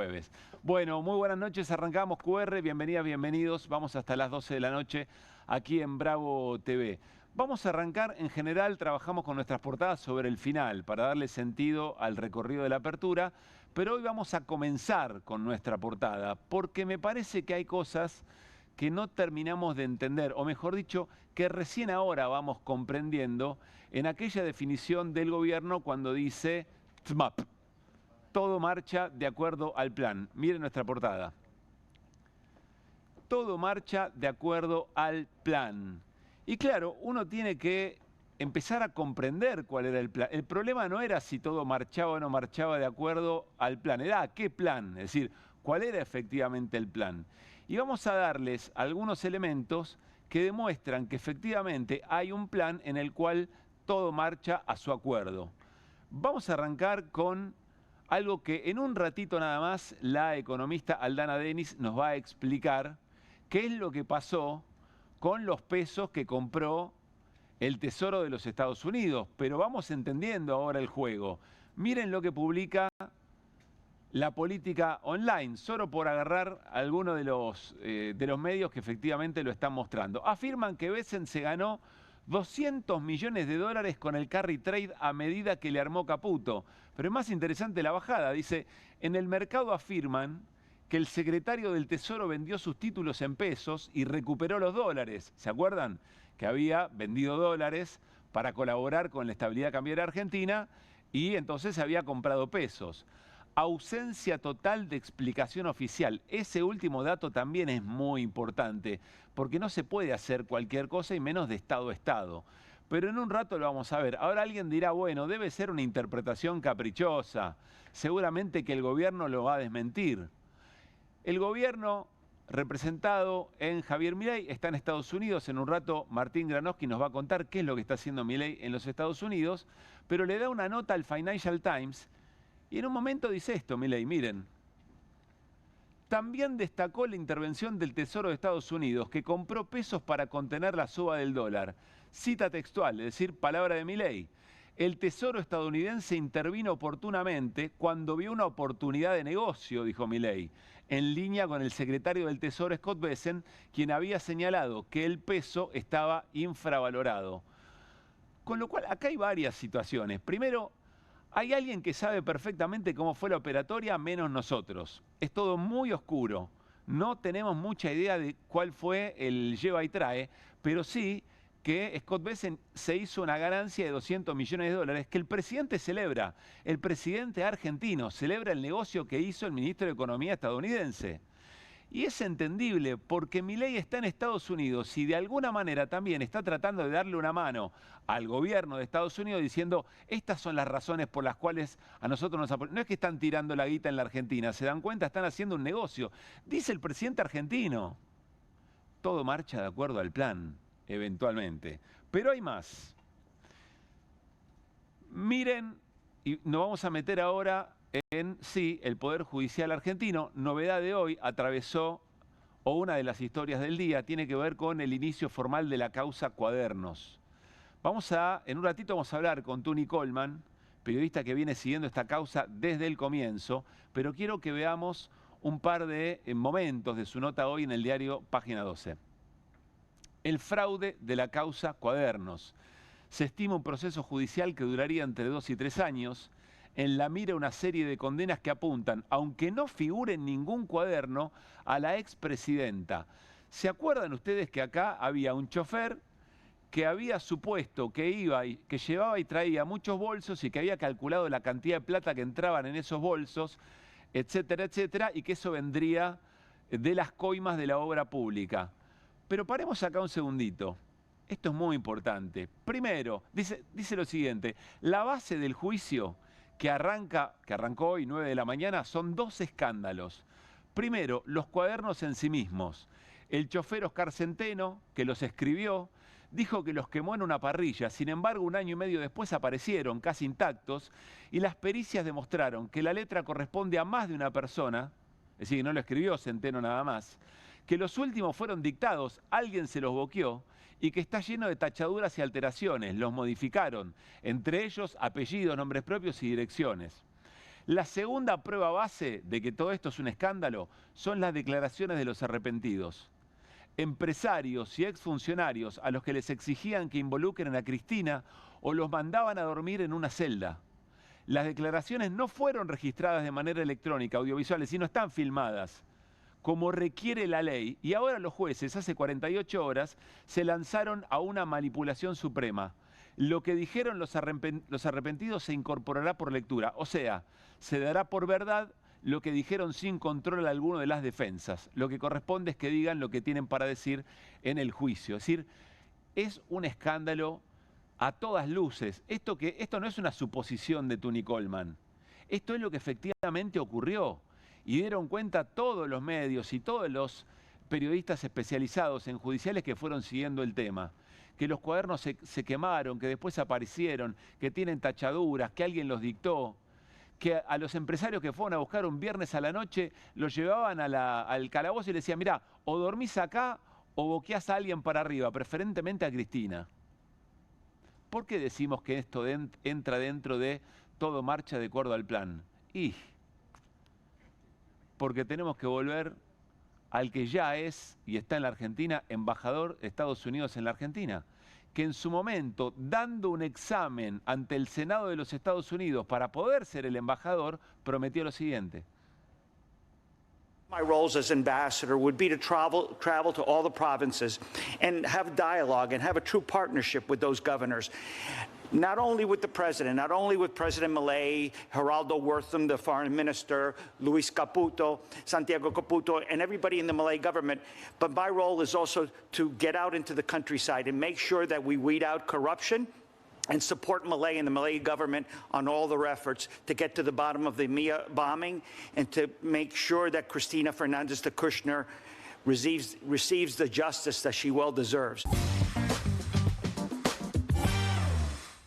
jueves. Bueno, muy buenas noches, arrancamos QR, bienvenidas, bienvenidos, vamos hasta las 12 de la noche aquí en Bravo TV. Vamos a arrancar, en general trabajamos con nuestras portadas sobre el final para darle sentido al recorrido de la apertura, pero hoy vamos a comenzar con nuestra portada porque me parece que hay cosas que no terminamos de entender, o mejor dicho, que recién ahora vamos comprendiendo en aquella definición del gobierno cuando dice TMAP. Todo marcha de acuerdo al plan. Miren nuestra portada. Todo marcha de acuerdo al plan. Y claro, uno tiene que empezar a comprender cuál era el plan. El problema no era si todo marchaba o no marchaba de acuerdo al plan, era qué plan, es decir, cuál era efectivamente el plan. Y vamos a darles algunos elementos que demuestran que efectivamente hay un plan en el cual todo marcha a su acuerdo. Vamos a arrancar con algo que en un ratito nada más la economista Aldana Denis nos va a explicar qué es lo que pasó con los pesos que compró el Tesoro de los Estados Unidos. Pero vamos entendiendo ahora el juego. Miren lo que publica La Política Online, solo por agarrar alguno de los medios que efectivamente lo están mostrando. Afirman que Besen se ganó 200 millones de dólares con el carry trade a medida que le armó Caputo. Pero es más interesante la bajada. Dice, en el mercado afirman que el secretario del Tesoro vendió sus títulos en pesos y recuperó los dólares. ¿Se acuerdan? Que había vendido dólares para colaborar con la estabilidad cambiaria argentina y entonces había comprado pesos. Ausencia total de explicación oficial. Ese último dato también es muy importante, porque no se puede hacer cualquier cosa y menos de Estado a Estado. Pero en un rato lo vamos a ver. Ahora alguien dirá, bueno, debe ser una interpretación caprichosa. Seguramente que el gobierno lo va a desmentir. El gobierno representado en Javier Milei está en Estados Unidos. En un rato Martín Granowski nos va a contar qué es lo que está haciendo Milei en los Estados Unidos, pero le da una nota al Financial Times y en un momento dice esto, Milei, miren. También destacó la intervención del Tesoro de Estados Unidos, que compró pesos para contener la suba del dólar. Cita textual, es decir, palabra de Milei. El Tesoro estadounidense intervino oportunamente cuando vio una oportunidad de negocio, dijo Milei, en línea con el secretario del Tesoro Scott Bessent, quien había señalado que el peso estaba infravalorado. Con lo cual, acá hay varias situaciones. Primero, hay alguien que sabe perfectamente cómo fue la operatoria, menos nosotros. Es todo muy oscuro. No tenemos mucha idea de cuál fue el lleva y trae, pero sí que Scott Bessent se hizo una ganancia de 200 millones de dólares que el presidente celebra. El presidente argentino celebra el negocio que hizo el ministro de Economía estadounidense. Y es entendible porque Milei está en Estados Unidos y de alguna manera también está tratando de darle una mano al gobierno de Estados Unidos diciendo estas son las razones por las cuales a nosotros nos apoyan. No es que están tirando la guita en la Argentina, se dan cuenta, están haciendo un negocio. Dice el presidente argentino, todo marcha de acuerdo al plan, eventualmente. Pero hay más. Miren, y nos vamos a meter ahora en sí, el Poder Judicial argentino, novedad de hoy, atravesó, o una de las historias del día, tiene que ver con el inicio formal de la causa Cuadernos. En un ratito vamos a hablar con Tuni Coleman, periodista que viene siguiendo esta causa desde el comienzo, pero quiero que veamos un par de momentos de su nota hoy en el diario Página 12. El fraude de la causa Cuadernos. Se estima un proceso judicial que duraría entre 2 y 3 años. En la mira una serie de condenas que apuntan, aunque no figure en ningún cuaderno, a la expresidenta. ¿Se acuerdan ustedes que acá había un chofer que había supuesto que llevaba y traía muchos bolsos y que había calculado la cantidad de plata que entraban en esos bolsos, etcétera, etcétera, y que eso vendría de las coimas de la obra pública? Pero paremos acá un segundito. Esto es muy importante. Primero, dice lo siguiente, la base del juicio que arrancó hoy 9 de la mañana, son 2 escándalos. Primero, los cuadernos en sí mismos. El chofer Oscar Centeno, que los escribió, dijo que los quemó en una parrilla. Sin embargo, 1 año y medio después aparecieron casi intactos y las pericias demostraron que la letra corresponde a más de una persona, es decir, que no lo escribió Centeno nada más, que los últimos fueron dictados, alguien se los boqueó, y que está lleno de tachaduras y alteraciones, los modificaron, entre ellos apellidos, nombres propios y direcciones. La segunda prueba base de que todo esto es un escándalo son las declaraciones de los arrepentidos. Empresarios y exfuncionarios a los que les exigían que involucren a Cristina o los mandaban a dormir en una celda. Las declaraciones no fueron registradas de manera electrónica, audiovisuales, sino están filmadas, como requiere la ley. Y ahora los jueces, hace 48 horas, se lanzaron a una manipulación suprema. Lo que dijeron los arrepentidos se incorporará por lectura, o sea, se dará por verdad lo que dijeron sin control alguno de las defensas. Lo que corresponde es que digan lo que tienen para decir en el juicio. Es decir, es un escándalo a todas luces. Esto no es una suposición de Tuni Coleman. Esto es lo que efectivamente ocurrió. Y dieron cuenta todos los medios y todos los periodistas especializados en judiciales que fueron siguiendo el tema. Que los cuadernos se quemaron, que después aparecieron, que tienen tachaduras, que alguien los dictó. Que a los empresarios que fueron a buscar un viernes a la noche, los llevaban al calabozo y le decían, mirá, o dormís acá o boqueás a alguien para arriba, preferentemente a Cristina. ¿Por qué decimos que esto entra dentro de todo marcha de acuerdo al plan? Y porque tenemos que volver al que ya es, y está en la Argentina, embajador de Estados Unidos en la Argentina, que en su momento, dando un examen ante el Senado de los Estados Unidos para poder ser el embajador, prometió lo siguiente. My roles as ambassador would be to travel to all the provinces and have dialogue and have a true partnership with those governors. Not only with the president, not only with President Milei, Geraldo Wortham, the foreign minister, Luis Caputo, Santiago Caputo, and everybody in the Milei government, but my role is also to get out into the countryside and make sure that we weed out corruption and support Milei and the Milei government on all their efforts to get to the bottom of the Mia bombing and to make sure that Cristina Fernández de Kirchner receives the justice that she well deserves.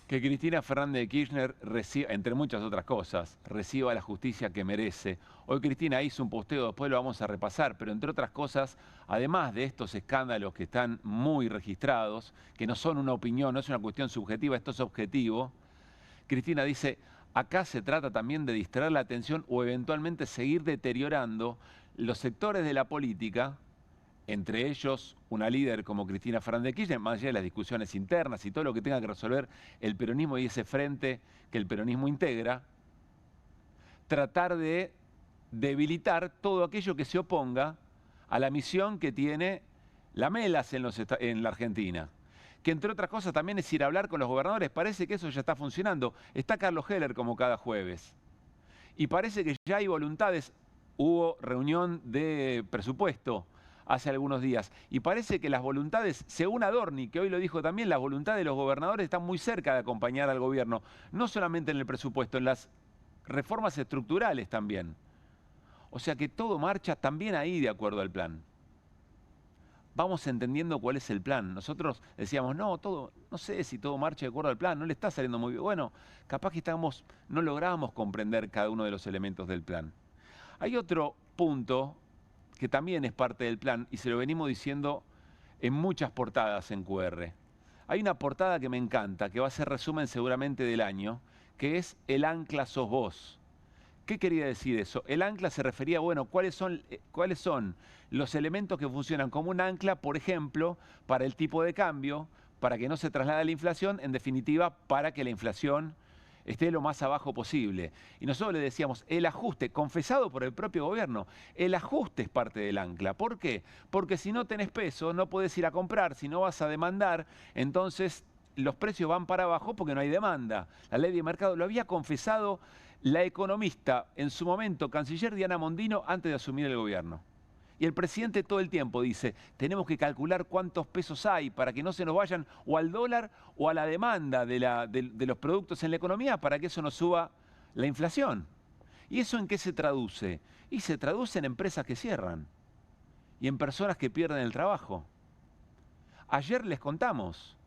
Que Cristina Fernández de Kirchner reciba, entre muchas otras cosas, reciba la justicia que merece. Hoy Cristina hizo un posteo, después lo vamos a repasar, pero entre otras cosas, además de estos escándalos que están muy registrados, que no son una opinión, no es una cuestión subjetiva, esto es objetivo, Cristina dice, acá se trata también de distraer la atención o eventualmente seguir deteriorando los sectores de la política, entre ellos una líder como Cristina Fernández de Kirchner, más allá de las discusiones internas y todo lo que tenga que resolver el peronismo y ese frente que el peronismo integra, tratar de debilitar todo aquello que se oponga a la misión que tiene la MELAS en la Argentina. Que entre otras cosas también es ir a hablar con los gobernadores. Parece que eso ya está funcionando. Está Carlos Heller como cada jueves. Y parece que ya hay voluntades. Hubo reunión de presupuesto hace algunos días. Y parece que las voluntades, según Adorni, que hoy lo dijo también, las voluntades de los gobernadores están muy cerca de acompañar al gobierno. No solamente en el presupuesto, en las reformas estructurales también. O sea que todo marcha también ahí de acuerdo al plan. Vamos entendiendo cuál es el plan. Nosotros decíamos, no sé si todo marcha de acuerdo al plan, no le está saliendo muy bien. Bueno, capaz que no lográbamos comprender cada uno de los elementos del plan. Hay otro punto que también es parte del plan, y se lo venimos diciendo en muchas portadas en QR. Hay una portada que me encanta, que va a ser resumen seguramente del año, que es El ancla sos vos. ¿Qué quería decir eso? El ancla se refería, bueno, ¿cuáles son los elementos que funcionan como un ancla, por ejemplo, para el tipo de cambio, para que no se traslade la inflación, en definitiva, para que la inflación esté lo más abajo posible? Y nosotros le decíamos, el ajuste, confesado por el propio gobierno, el ajuste es parte del ancla. ¿Por qué? Porque si no tenés peso, no podés ir a comprar, si no vas a demandar, entonces los precios van para abajo porque no hay demanda. La ley de mercado lo había confesado la economista, en su momento, canciller Diana Mondino, antes de asumir el gobierno. Y el presidente todo el tiempo dice, tenemos que calcular cuántos pesos hay para que no se nos vayan o al dólar o a la demanda de los productos en la economía para que eso no suba la inflación. ¿Y eso en qué se traduce? Y se traduce en empresas que cierran y en personas que pierden el trabajo. Ayer les contamos,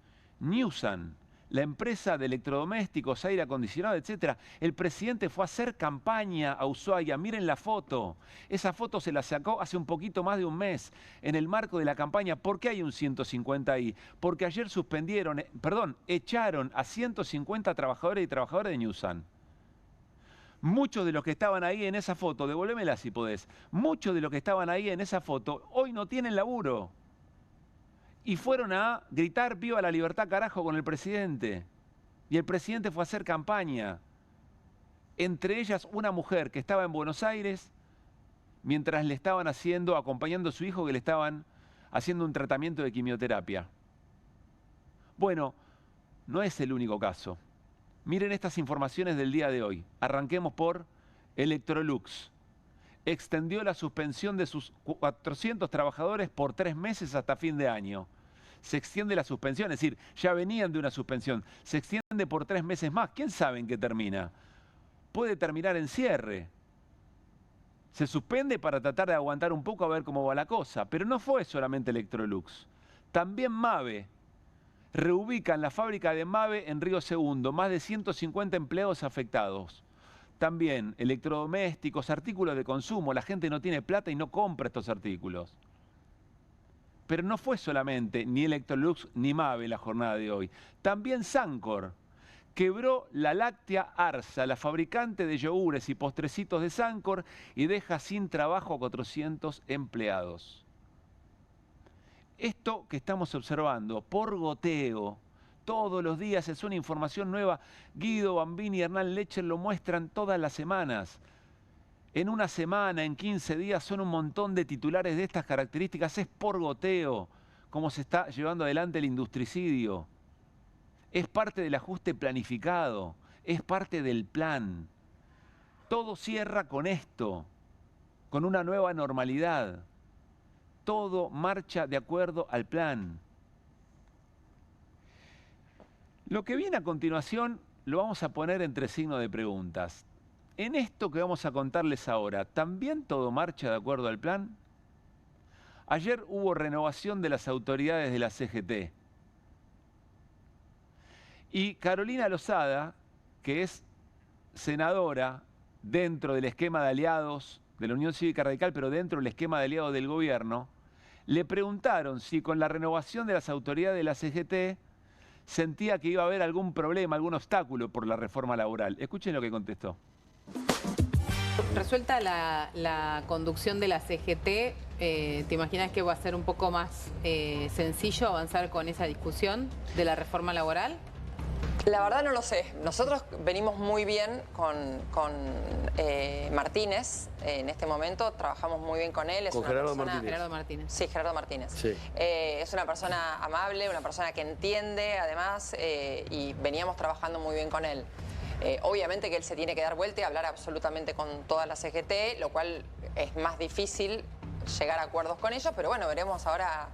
Newsan, la empresa de electrodomésticos, aire acondicionado, etc. El presidente fue a hacer campaña a Ushuaia. Miren la foto. Esa foto se la sacó hace un poquito más de un mes en el marco de la campaña. ¿Por qué hay un 150 ahí? Porque ayer echaron a 150 trabajadores y trabajadoras de Newsan. Muchos de los que estaban ahí en esa foto, devuélvemela si podés, muchos de los que estaban ahí en esa foto hoy no tienen laburo. Y fueron a gritar viva la libertad carajo con el presidente. Y el presidente fue a hacer campaña. Entre ellas una mujer que estaba en Buenos Aires mientras le estaban acompañando a su hijo que le estaban haciendo un tratamiento de quimioterapia. Bueno, no es el único caso. Miren estas informaciones del día de hoy. Arranquemos por Electrolux. Extendió la suspensión de sus 400 trabajadores por 3 meses hasta fin de año. Se extiende la suspensión, es decir, ya venían de una suspensión. Se extiende por 3 meses más. ¿Quién sabe en qué termina? Puede terminar en cierre. Se suspende para tratar de aguantar un poco a ver cómo va la cosa. Pero no fue solamente Electrolux. También Mabe. Reubican la fábrica de Mabe en Río Segundo. Más de 150 empleados afectados. También electrodomésticos, artículos de consumo. La gente no tiene plata y no compra estos artículos. Pero no fue solamente ni Electrolux ni Mabe la jornada de hoy. También Sancor. Quebró la láctea Arsa, la fabricante de yogures y postrecitos de Sancor, y deja sin trabajo a 400 empleados. Esto que estamos observando por goteo, todos los días es una información nueva. Guido Bambini y Hernán Lecher lo muestran todas las semanas. En una semana, en 15 días, son un montón de titulares de estas características. Es por goteo cómo se está llevando adelante el industricidio. Es parte del ajuste planificado, es parte del plan. Todo cierra con esto, con una nueva normalidad. Todo marcha de acuerdo al plan. Lo que viene a continuación lo vamos a poner entre signos de preguntas. En esto que vamos a contarles ahora, ¿también todo marcha de acuerdo al plan? Ayer hubo renovación de las autoridades de la CGT. Y Carolina Lozada, que es senadora dentro del esquema de aliados de la Unión Cívica Radical, pero dentro del esquema de aliados del gobierno, le preguntaron si con la renovación de las autoridades de la CGT sentía que iba a haber algún problema, algún obstáculo por la reforma laboral. Escuchen lo que contestó. Resuelta la conducción de la CGT, ¿te imaginas que va a ser un poco más sencillo avanzar con esa discusión de la reforma laboral? La verdad no lo sé. Nosotros venimos muy bien con Martínez en este momento. Trabajamos muy bien con él. Es con una Gerardo persona... Martínez. Gerardo Martínez. Sí, Gerardo Martínez. Sí. Es una persona amable, una persona que entiende además y veníamos trabajando muy bien con él. Obviamente que él se tiene que dar vuelta y hablar absolutamente con toda la CGT, lo cual es más difícil llegar a acuerdos con ellos, pero bueno, veremos ahora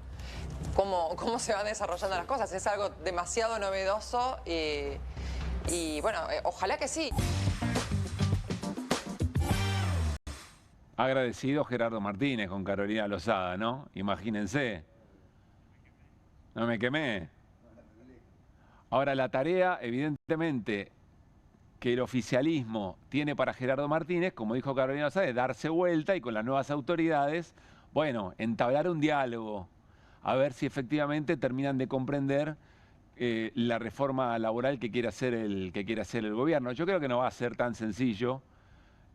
cómo se van desarrollando las cosas. Es algo demasiado novedoso y bueno, ojalá que sí. Agradecido Gerardo Martínez con Carolina Lozada, ¿no? Imagínense. No me quemé. Ahora la tarea, evidentemente, que el oficialismo tiene para Gerardo Martínez, como dijo Carolina Lozada, es darse vuelta y con las nuevas autoridades, bueno, entablar un diálogo, a ver si efectivamente terminan de comprender la reforma laboral que quiere hacer el gobierno. Yo creo que no va a ser tan sencillo.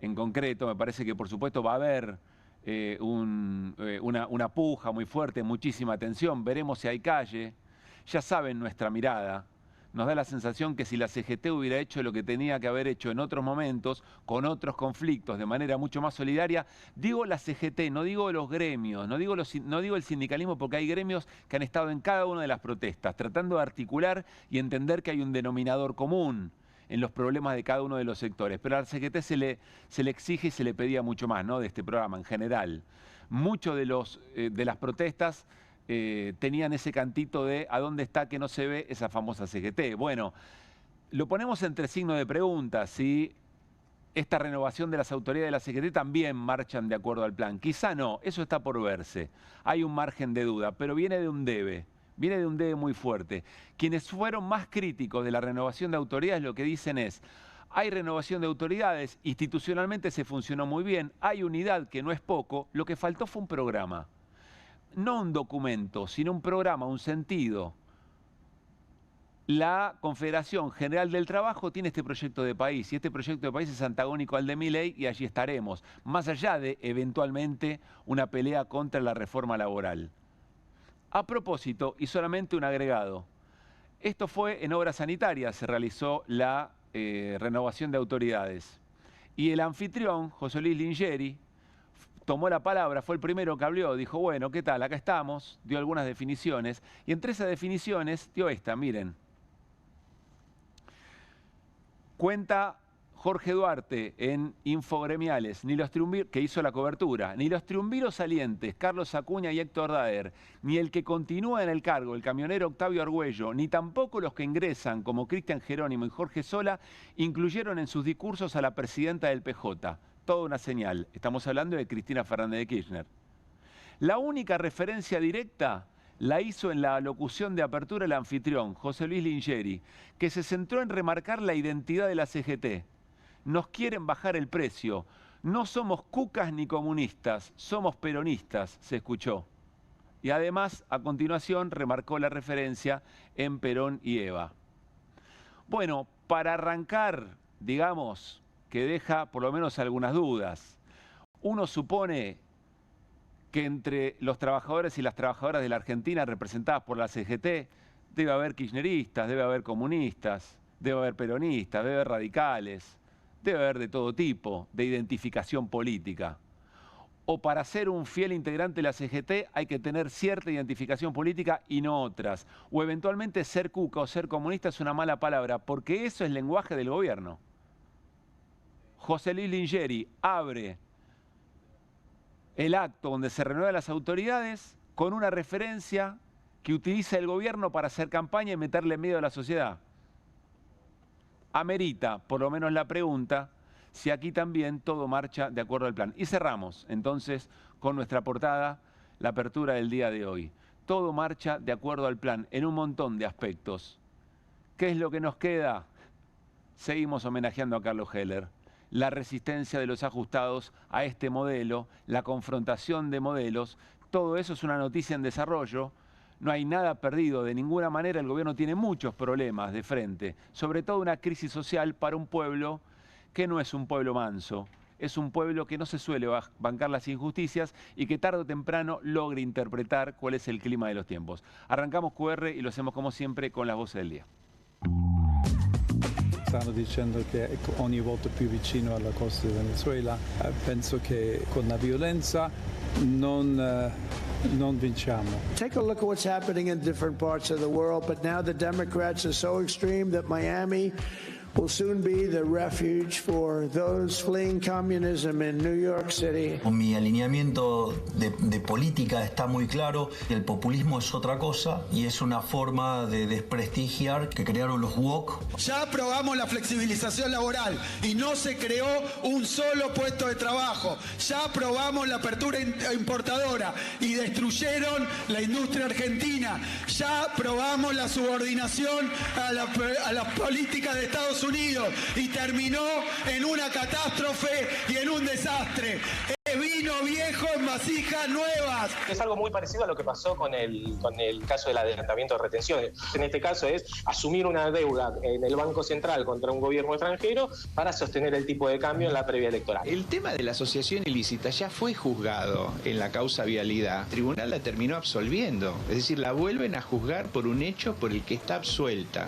En concreto, me parece que por supuesto va a haber una puja muy fuerte, muchísima tensión. Veremos si hay calle. Ya saben nuestra mirada. Nos da la sensación que si la CGT hubiera hecho lo que tenía que haber hecho en otros momentos, con otros conflictos, de manera mucho más solidaria, digo la CGT, no digo los gremios, no digo el sindicalismo, porque hay gremios que han estado en cada una de las protestas, tratando de articular y entender que hay un denominador común en los problemas de cada uno de los sectores. Pero a la CGT se le exige y se le pedía mucho más, ¿no?, de este programa en general. Muchos de las protestas tenían ese cantito de ¿a dónde está que no se ve esa famosa CGT? Bueno, lo ponemos entre signos de pregunta, si esta renovación de las autoridades de la CGT también marchan de acuerdo al plan. Quizá no, eso está por verse. Hay un margen de duda, pero viene de un debe muy fuerte. Quienes fueron más críticos de la renovación de autoridades lo que dicen es: hay renovación de autoridades, institucionalmente se funcionó muy bien, hay unidad, que no es poco, lo que faltó fue un programa. No un documento, sino un programa, un sentido. la Confederación General del Trabajo tiene este proyecto de país, y este proyecto de país es antagónico al de Milei, y allí estaremos, más allá de, eventualmente, una pelea contra la reforma laboral. A propósito, y solamente un agregado, esto fue en obras sanitarias, se realizó la renovación de autoridades. Y el anfitrión, José Luis Lingeri, tomó la palabra, fue el primero que habló, dijo, bueno, ¿qué tal? Acá estamos, dio algunas definiciones, y entre esas definiciones dio esta, miren. Cuenta Jorge Duarte en Infogremiales, que hizo la cobertura, ni los triunviros salientes, Carlos Acuña y Héctor Daer, ni el que continúa en el cargo, el camionero Octavio Argüello, ni tampoco los que ingresan, como Cristian Jerónimo y Jorge Sola, incluyeron en sus discursos a la presidenta del PJ. Toda una señal. Estamos hablando de Cristina Fernández de Kirchner. La única referencia directa la hizo en la locución de apertura el anfitrión, José Luis Lingeri, que se centró en remarcar la identidad de la CGT. Nos quieren bajar el precio. No somos cucas ni comunistas, somos peronistas, se escuchó. Y además, a continuación, remarcó la referencia en Perón y Eva. Bueno, para arrancar, digamos, que deja por lo menos algunas dudas. Uno supone que entre los trabajadores y las trabajadoras de la Argentina representadas por la CGT debe haber kirchneristas, debe haber comunistas, debe haber peronistas, debe haber radicales, debe haber de todo tipo de identificación política. O para ser un fiel integrante de la CGT hay que tener cierta identificación política y no otras. O eventualmente ser cuca o ser comunista es una mala palabra, porque eso es lenguaje del gobierno. José Luis Lingeri abre el acto donde se renuevan las autoridades con una referencia que utiliza el gobierno para hacer campaña y meterle miedo a la sociedad. Amerita, por lo menos la pregunta, si aquí también todo marcha de acuerdo al plan. Y cerramos, entonces, con nuestra portada, la apertura del día de hoy. Todo marcha de acuerdo al plan, en un montón de aspectos. ¿Qué es lo que nos queda? Seguimos homenajeando a Carlos Heller. La resistencia de los ajustados a este modelo, la confrontación de modelos, todo eso es una noticia en desarrollo. No hay nada perdido, de ninguna manera el gobierno tiene muchos problemas de frente, sobre todo una crisis social para un pueblo que no es un pueblo manso, es un pueblo que no se suele bancar las injusticias y que tarde o temprano logre interpretar cuál es el clima de los tiempos. Arrancamos QR y lo hacemos como siempre con las voces del día. Stanno dicendo che è ogni volta più vicino alla costa di Venezuela. Penso che con la violenza non vinciamo. Take a look at what's happening in different parts of the world, but now the Democrats are so extreme that Miami will soon be the refuge for those fleeing communism in New York City. Mi alineamiento de política está muy claro. El populismo es otra cosa y es una forma de desprestigiar que crearon los woke. Ya aprobamos la flexibilización laboral y no se creó un solo puesto de trabajo. Ya aprobamos la apertura importadora y destruyeron la industria argentina. Ya aprobamos la subordinación a la política de Estados Unidos y terminó en una catástrofe y en un desastre. Es vino viejo en vasijas nuevas. Es algo muy parecido a lo que pasó con el caso del adelantamiento de retenciones. En este caso es asumir una deuda en el Banco Central contra un gobierno extranjero para sostener el tipo de cambio en la previa electoral. El tema de la asociación ilícita ya fue juzgado en la causa Vialidad. El tribunal la terminó absolviendo. Es decir, la vuelven a juzgar por un hecho por el que está absuelta.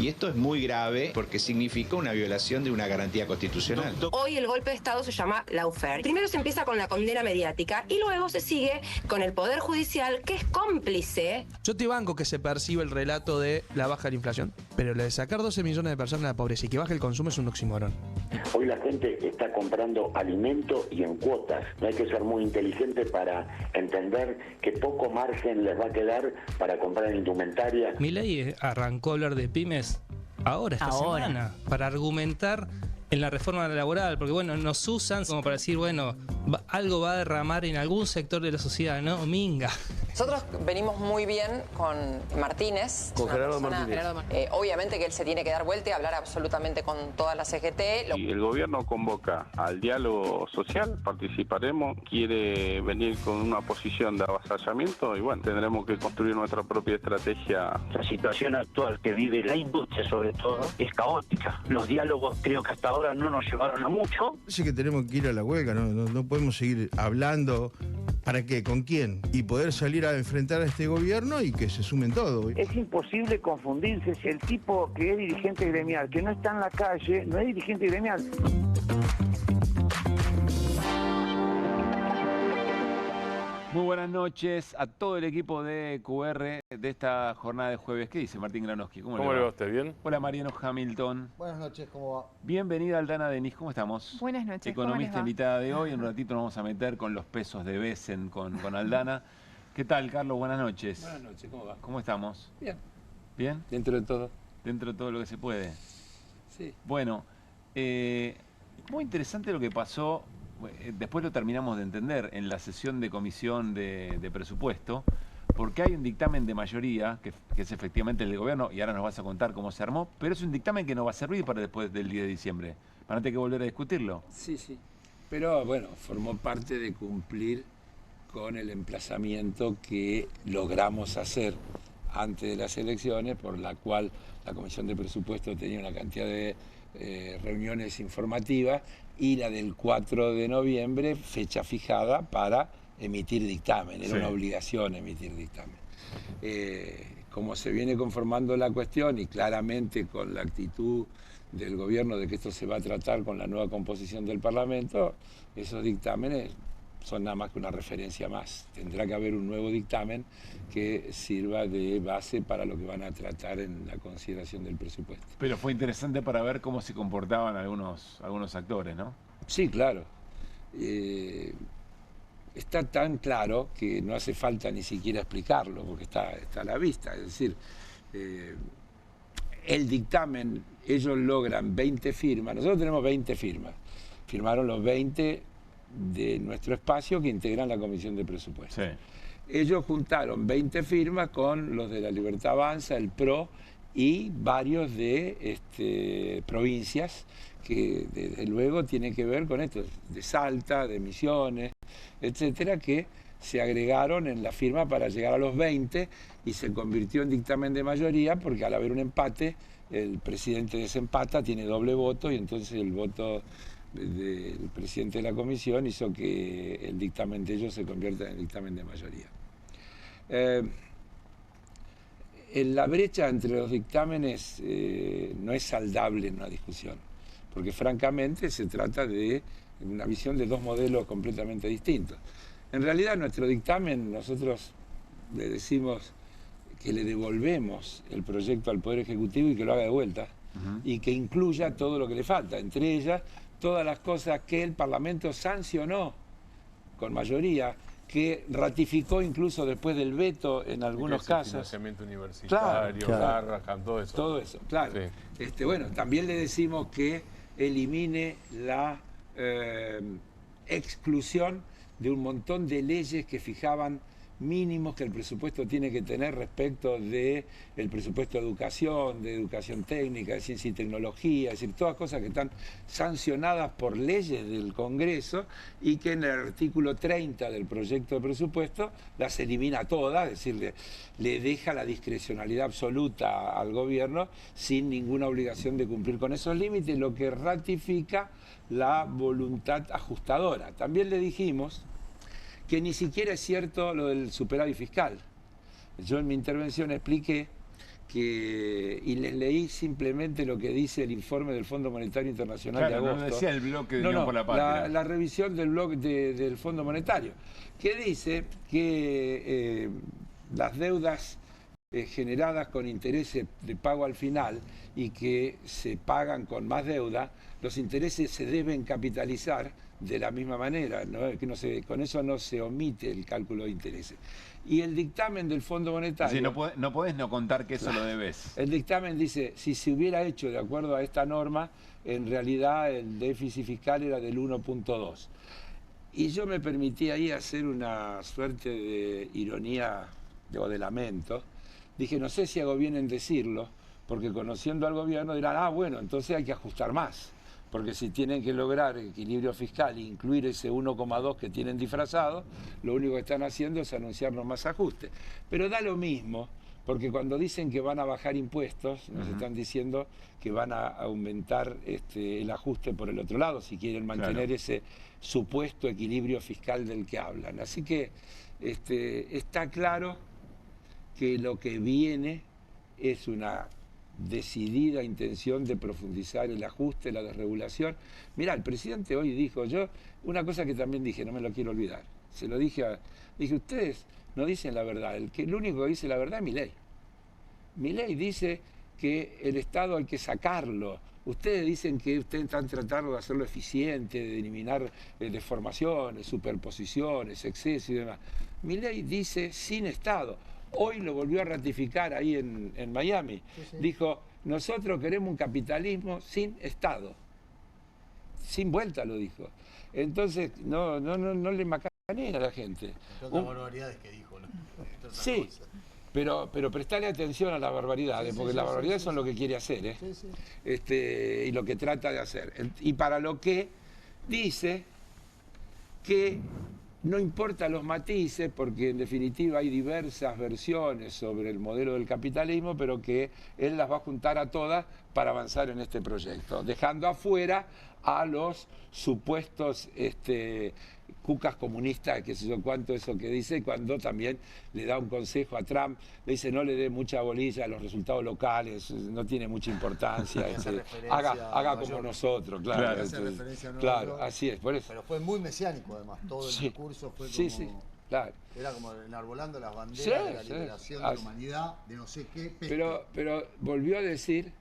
Y esto es muy grave porque significa una violación de una garantía constitucional. Hoy el golpe de Estado se llama lawfare. Primero se empieza con la condena mediática y luego se sigue con el Poder Judicial, que es cómplice. Yo te banco que se percibe el relato de la baja de la inflación, pero lo de sacar 12 millones de personas de la pobreza y que baje el consumo es un oxímoron. Hoy la gente está comprando alimento y en cuotas. No hay que ser muy inteligente para entender que poco margen les va a quedar para comprar indumentaria. Milei arrancó a hablar de pymes esta semana, para argumentar en la reforma laboral, porque bueno, nos usan como para decir, bueno, algo va a derramar en algún sector de la sociedad, ¿no? Minga. Nosotros venimos muy bien con Martínez. Con Gerardo Martínez. Obviamente que él se tiene que dar vuelta y hablar absolutamente con toda la CGT. Si el gobierno convoca al diálogo social, participaremos. Quiere venir con una posición de avasallamiento y bueno, tendremos que construir nuestra propia estrategia. La situación actual que vive la industria sobre todo es caótica. Los diálogos creo que hasta ahora no nos llevaron a mucho. Parece que tenemos que ir a la huelga, no podemos seguir hablando. ¿Para qué? ¿Con quién? Y poder salir a enfrentar a este gobierno y que se sumen todos. Es imposible confundirse si el tipo que es dirigente gremial, que no está en la calle, no es dirigente gremial. Muy buenas noches a todo el equipo de QR de esta jornada de jueves. ¿Qué dice Martín Granowski? ¿Cómo le va usted? ¿Bien? Hola Mariano Hamilton. Buenas noches, ¿cómo va? Bienvenida Aldana Denis, ¿cómo estamos? Buenas noches, Economista invitada de hoy. En un ratito nos vamos a meter con los pesos de Besen con Aldana. ¿Qué tal, Carlos? Buenas noches. Buenas noches, ¿cómo va? ¿Cómo estamos? Bien. ¿Bien? Dentro de todo. Dentro de todo lo que se puede. Sí. Bueno, muy interesante lo que pasó. Después lo terminamos de entender en la sesión de comisión de presupuesto, porque hay un dictamen de mayoría, que es efectivamente el del gobierno, y ahora nos vas a contar cómo se armó, pero es un dictamen que no va a servir para después del 10 de diciembre. Van a tener que volver a discutirlo. Sí, sí. Pero bueno, formó parte de cumplir con el emplazamiento que logramos hacer antes de las elecciones, por la cual la Comisión de Presupuesto tenía una cantidad de reuniones informativas, y la del 4 de noviembre, fecha fijada para emitir dictamen. Era una obligación emitir dictamen. Como se viene conformando la cuestión y claramente con la actitud del gobierno de que esto se va a tratar con la nueva composición del Parlamento, esos dictámenes son nada más que una referencia más. Tendrá que haber un nuevo dictamen que sirva de base para lo que van a tratar en la consideración del presupuesto. Pero fue interesante para ver cómo se comportaban algunos actores, ¿no? Sí, claro. Está tan claro que no hace falta ni siquiera explicarlo, porque está a la vista. Es decir, el dictamen, ellos logran 20 firmas, nosotros tenemos 20 firmas, firmaron los 20 de nuestro espacio que integran la Comisión de Presupuesto. Sí. Ellos juntaron 20 firmas con los de La Libertad Avanza, el PRO y varios de provincias que desde luego tienen que ver con esto, de Salta, de Misiones, etcétera, que se agregaron en la firma para llegar a los 20 y se convirtió en dictamen de mayoría porque al haber un empate, el presidente desempata, tiene doble voto y entonces el voto del presidente de la comisión hizo que el dictamen de ellos se convierta en dictamen de mayoría. La brecha entre los dictámenes no es saldable en una discusión, porque francamente se trata de una visión de dos modelos completamente distintos. En realidad nuestro dictamen, nosotros le decimos que le devolvemos el proyecto al Poder Ejecutivo y que lo haga de vuelta, y que incluya todo lo que le falta, entre ellas todas las cosas que el Parlamento sancionó con mayoría, que ratificó incluso después del veto en algunos casos. Financiamiento universitario, Garrahan, todo eso. Todo eso, claro. Sí. Bueno, también le decimos que elimine la exclusión de un montón de leyes que fijaban mínimos que el presupuesto tiene que tener respecto del presupuesto de educación técnica, de ciencia y tecnología, es decir, todas cosas que están sancionadas por leyes del Congreso y que en el artículo 30 del proyecto de presupuesto las elimina todas, es decir, le deja la discrecionalidad absoluta al gobierno sin ninguna obligación de cumplir con esos límites, lo que ratifica la voluntad ajustadora. También le dijimos que ni siquiera es cierto lo del superávit fiscal. Yo en mi intervención expliqué que, y les leí simplemente lo que dice el informe del Fondo Monetario Internacional de agosto. No decía el bloque de Unión por la Patria. La revisión del bloque del Fondo Monetario, que dice que las deudas generadas con intereses de pago al final y que se pagan con más deuda, los intereses se deben capitalizar de la misma manera, ¿no? Con eso no se omite el cálculo de intereses. Y el dictamen del Fondo Monetario... Sí, no podés no contar que eso lo debes. El dictamen dice, si se hubiera hecho de acuerdo a esta norma, en realidad el déficit fiscal era del 1.2. Y yo me permití ahí hacer una suerte de ironía o de lamento. Dije, no sé si hago bien en decirlo, porque conociendo al gobierno dirán, ah, bueno, entonces hay que ajustar más. Porque si tienen que lograr equilibrio fiscal e incluir ese 1,2 que tienen disfrazado, lo único que están haciendo es anunciarnos más ajustes. Pero da lo mismo, porque cuando dicen que van a bajar impuestos, nos están diciendo que van a aumentar el ajuste por el otro lado, si quieren mantener ese supuesto equilibrio fiscal del que hablan. Así que está claro que lo que viene es una decidida intención de profundizar el ajuste, la desregulación. Mirá, el presidente hoy dijo, una cosa que también dije, no me lo quiero olvidar, se lo dije dije, ustedes no dicen la verdad, el único que dice la verdad es Milei. Milei dice que el Estado hay que sacarlo. Ustedes dicen que ustedes están tratando de hacerlo eficiente, de eliminar deformaciones, superposiciones, excesos y demás. Milei dice sin Estado. Hoy lo volvió a ratificar ahí en Miami. Dijo, nosotros queremos un capitalismo sin Estado. Sin vuelta lo dijo. Entonces, no le macaneen a la gente. Otras barbaridades que dijo, ¿no? Sí, pero prestale atención a las barbaridades, porque las barbaridades son lo que quiere hacer, ¿eh? Y lo que trata de hacer. Y para lo que dice que no importa los matices, porque en definitiva hay diversas versiones sobre el modelo del capitalismo, pero que él las va a juntar a todas para avanzar en este proyecto, dejando afuera a los supuestos cucas comunistas, que sé yo cuánto eso que dice, cuando también le da un consejo a Trump, le dice no le dé mucha bolilla a los resultados locales, no tiene mucha importancia, haga como nosotros, claro. Claro, así es, por eso. Pero fue muy mesiánico además, todo el discurso fue como... Claro. Era como enarbolando las banderas de la liberación de la humanidad, de no sé qué. Pero volvió a decir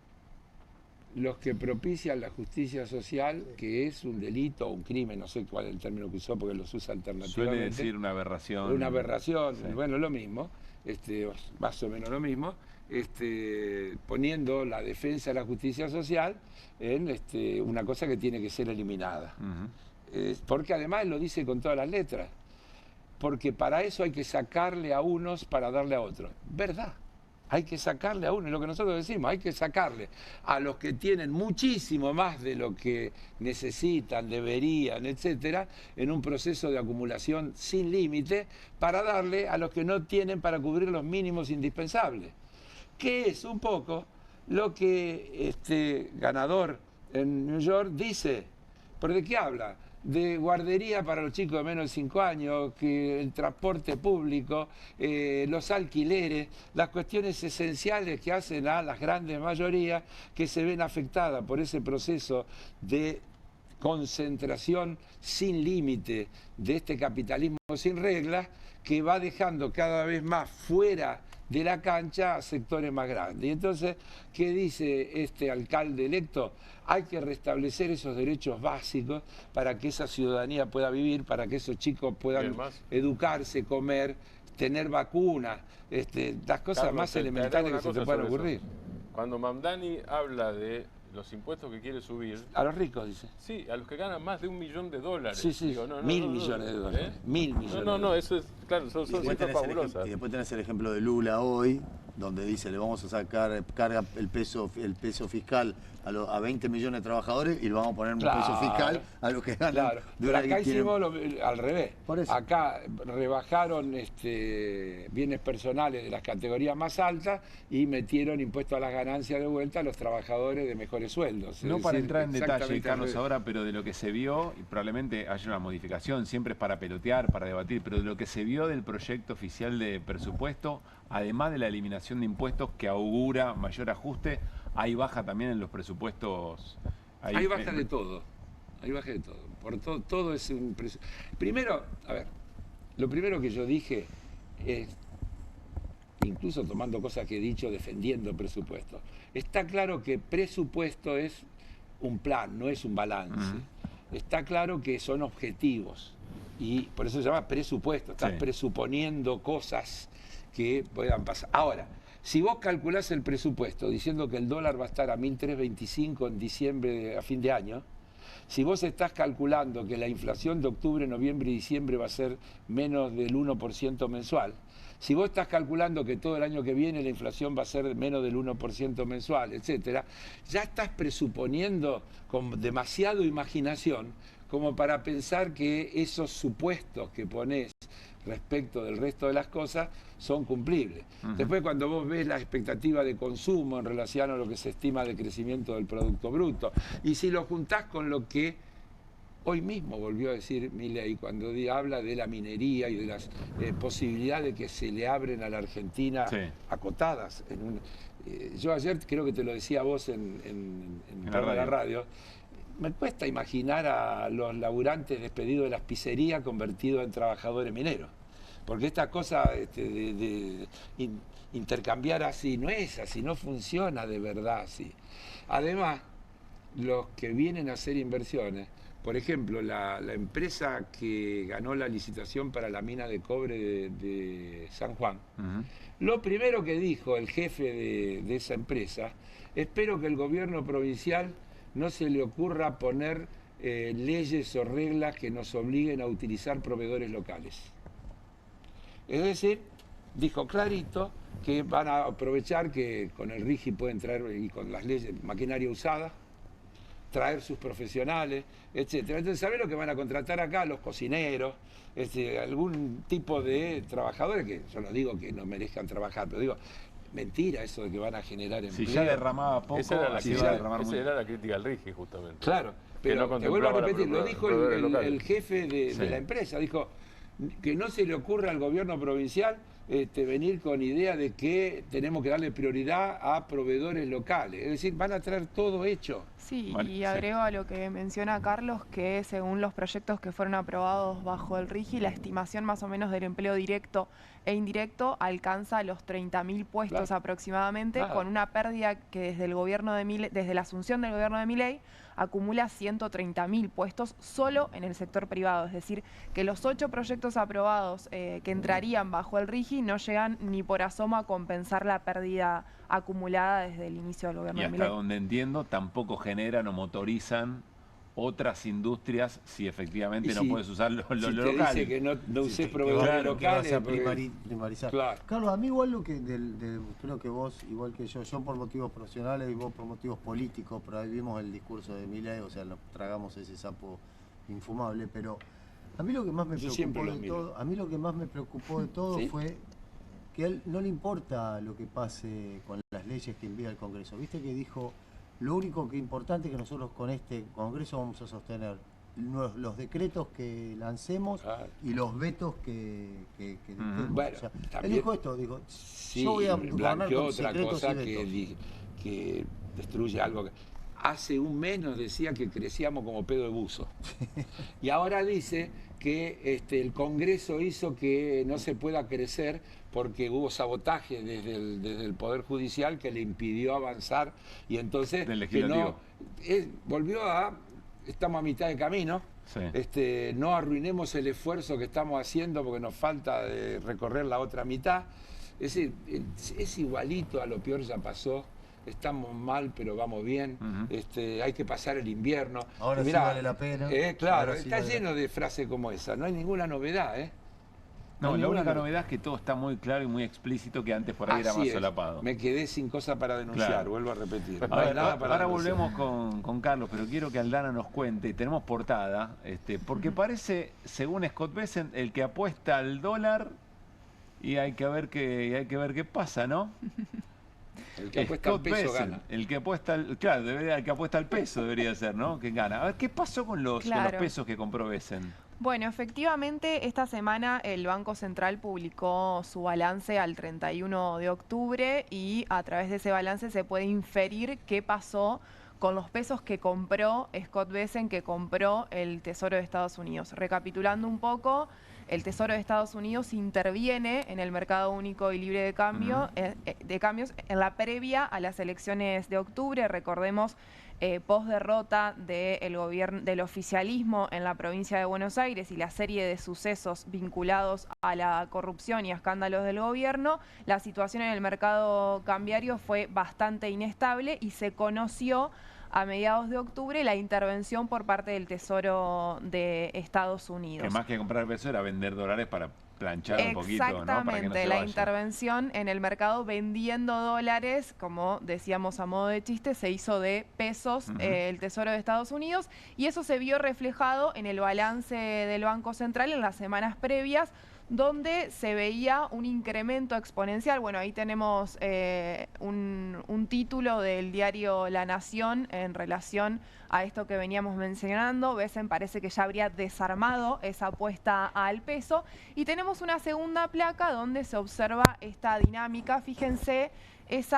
los que propician la justicia social, que es un delito o un crimen, no sé cuál es el término que usó porque los usa alternativamente. Suele decir una aberración. Una aberración, bueno, lo mismo, más o menos lo mismo, poniendo la defensa de la justicia social en una cosa que tiene que ser eliminada. Porque además lo dice con todas las letras, porque para eso hay que sacarle a unos para darle a otros. ¿Verdad? Hay que sacarle a uno, es lo que nosotros decimos, hay que sacarle a los que tienen muchísimo más de lo que necesitan, deberían, etcétera, en un proceso de acumulación sin límite, para darle a los que no tienen para cubrir los mínimos indispensables. Que es un poco lo que este ganador en New York dice. ¿Por de qué habla? De guardería para los chicos de menos de 5 años, que el transporte público, los alquileres, las cuestiones esenciales que hacen a las grandes mayorías que se ven afectadas por ese proceso de concentración sin límite de este capitalismo sin reglas, que va dejando cada vez más fuera de la cancha a sectores más grandes. Y entonces, ¿qué dice este alcalde electo? Hay que restablecer esos derechos básicos para que esa ciudadanía pueda vivir, para que esos chicos puedan educarse, comer, tener vacunas, las cosas Carlos, más elementales que se te puedan ocurrir. Cuando Mamdani habla de los impuestos que quiere subir... A los ricos, dice. Sí, a los que ganan más de $1 millón. Sí, sí, digo, 1.000 millones de dólares. 1.000 millones. No, eso es, claro, son cifras fabulosas. Y después tenés el ejemplo de Lula hoy, donde dice le vamos a sacar, carga el peso fiscal a 20 millones de trabajadores y le vamos a poner un peso fiscal a los que ganan. Claro, pero acá hicimos al revés. Acá rebajaron bienes personales de las categorías más altas y metieron impuestos a las ganancias de vuelta a los trabajadores de mejores sueldos. No para entrar en detalle, Carlos, ahora, pero de lo que se vio, y probablemente haya una modificación, siempre es para pelotear, para debatir, pero de lo que se vio del proyecto oficial de presupuesto, además de la eliminación de impuestos que augura mayor ajuste, hay baja también en los presupuestos. Hay baja de todo. Hay baja de todo. Por todo es un primero, a ver, lo primero que yo dije es, incluso tomando cosas que he dicho, defendiendo presupuesto. Está claro que presupuesto es un plan, no es un balance. Está claro que son objetivos y por eso se llama presupuesto. Estás presuponiendo cosas que puedan pasar. Ahora, si vos calculás el presupuesto diciendo que el dólar va a estar a 1.325 en diciembre a fin de año, Si vos estás calculando que la inflación de octubre, noviembre y diciembre va a ser menos del 1% mensual, si vos estás calculando que todo el año que viene la inflación va a ser menos del 1% mensual, etcétera, ya estás presuponiendo con demasiada imaginación como para pensar que esos supuestos que ponés respecto del resto de las cosas son cumplibles. Después, cuando vos ves la expectativa de consumo en relación a lo que se estima de crecimiento del Producto Bruto, y si lo juntás con lo que hoy mismo volvió a decir Milei cuando habla de la minería y de las posibilidades que se le abren a la Argentina acotadas. Yo ayer creo que te lo decía a vos en la radio. Me cuesta imaginar a los laburantes despedidos de las pizzerías convertidos en trabajadores mineros. Porque esta cosa de intercambiar así no es así, no funciona de verdad así. Además, los que vienen a hacer inversiones, por ejemplo, la empresa que ganó la licitación para la mina de cobre de San Juan, lo primero que dijo el jefe de esa empresa, espero que el gobierno provincial no se le ocurra poner leyes o reglas que nos obliguen a utilizar proveedores locales. Es decir, dijo clarito que van a aprovechar que con el RIGI pueden traer, y con las leyes, maquinaria usada, traer sus profesionales, etcétera. Entonces, ¿sabés lo que van a contratar acá? Los cocineros, algún tipo de trabajadores, que yo no digo que no merezcan trabajar, pero digo, mentira eso de que van a generar empleo. Si ya derramaba poco, esa era la crítica al RIGI, justamente. Claro, pero no te vuelvo a repetir, lo dijo el jefe jefe de la empresa, dijo que no se le ocurra al gobierno provincial venir con idea de que tenemos que darle prioridad a proveedores locales. Es decir, van a traer todo hecho. Sí, Vale, y agrego a lo que menciona Carlos, que según los proyectos que fueron aprobados bajo el RIGI, la estimación más o menos del empleo directo e indirecto alcanza los 30.000 puestos aproximadamente, con una pérdida que desde el gobierno de Milei, desde la asunción del gobierno de Milei, acumula 130.000 puestos solo en el sector privado. Es decir, que los 8 proyectos aprobados que entrarían bajo el RIGI no llegan ni por asomo a compensar la pérdida acumulada desde el inicio del gobierno Y de hasta Milei. donde entiendo, tampoco generan o motorizan otras industrias si efectivamente no puedes usar lo local. Dice que no uses proveedores locales. Que vas a primarizar. Claro. Carlos, a mí igual lo que creo que vos, igual que yo por motivos profesionales y vos por motivos políticos, pero ahí vimos el discurso de Milei, o sea, nos tragamos ese sapo infumable, pero a mí lo que más me preocupó de todo, fue que a él no le importa lo que pase con las leyes que envía el Congreso. Viste que dijo, lo único que es importante es que nosotros con este Congreso vamos a sostener los decretos que lancemos y los vetos que dictemos. Bueno, o sea, también, él dijo esto, dijo, sí, yo voy a gobernar con otra secretos cosa y vetos. que destruye algo. Hace un mes nos decía que crecíamos como pedo de buzo. Y ahora dice que el Congreso hizo que no se pueda crecer porque hubo sabotaje desde el Poder Judicial que le impidió avanzar, y entonces estamos a mitad de camino. No arruinemos el esfuerzo que estamos haciendo porque nos falta recorrer la otra mitad. Es decir, es igualito a lo peor ya pasó. Estamos mal, pero vamos bien. Hay que pasar el invierno. Ahora mirá, sí vale la pena. Claro, está lleno de frases como esa. No hay ninguna novedad, No, la única novedad es que todo está muy claro y muy explícito, que antes por ahí era más solapado. Me quedé sin cosa para denunciar, vuelvo a repetir. Ahora volvemos con Carlos, pero quiero que Aldana nos cuente, tenemos portada, porque parece, según Scott Bessent, el que apuesta al dólar y hay que ver qué pasa, ¿no? El que apuesta al peso gana. El que apuesta el que apuesta al peso debería ser, ¿no? Que gana. A ver, ¿qué pasó con los pesos que compró Bessent? Bueno, efectivamente, esta semana el Banco Central publicó su balance al 31 de octubre y a través de ese balance se puede inferir qué pasó con los pesos que compró Scott Bessent, que compró el Tesoro de Estados Unidos. Recapitulando un poco, el Tesoro de Estados Unidos interviene en el mercado único y libre de cambios en la previa a las elecciones de octubre. Recordemos, post derrota del oficialismo en la provincia de Buenos Aires y la serie de sucesos vinculados a la corrupción y a escándalos del gobierno, la situación en el mercado cambiario fue bastante inestable y se conoció a mediados de octubre la intervención por parte del Tesoro de Estados Unidos. Que más que comprar pesos era vender dólares para planchar un poquito, ¿no? Para que no Exactamente, se la vaya. intervención en el mercado vendiendo dólares, como decíamos a modo de chiste, se hizo de pesos el Tesoro de Estados Unidos, y eso se vio reflejado en el balance del Banco Central en las semanas previas, donde se veía un incremento exponencial. Bueno, ahí tenemos un título del diario La Nación en relación a esto que veníamos mencionando. Besen parece que ya habría desarmado esa apuesta al peso. Y tenemos una segunda placa donde se observa esta dinámica. Fíjense, es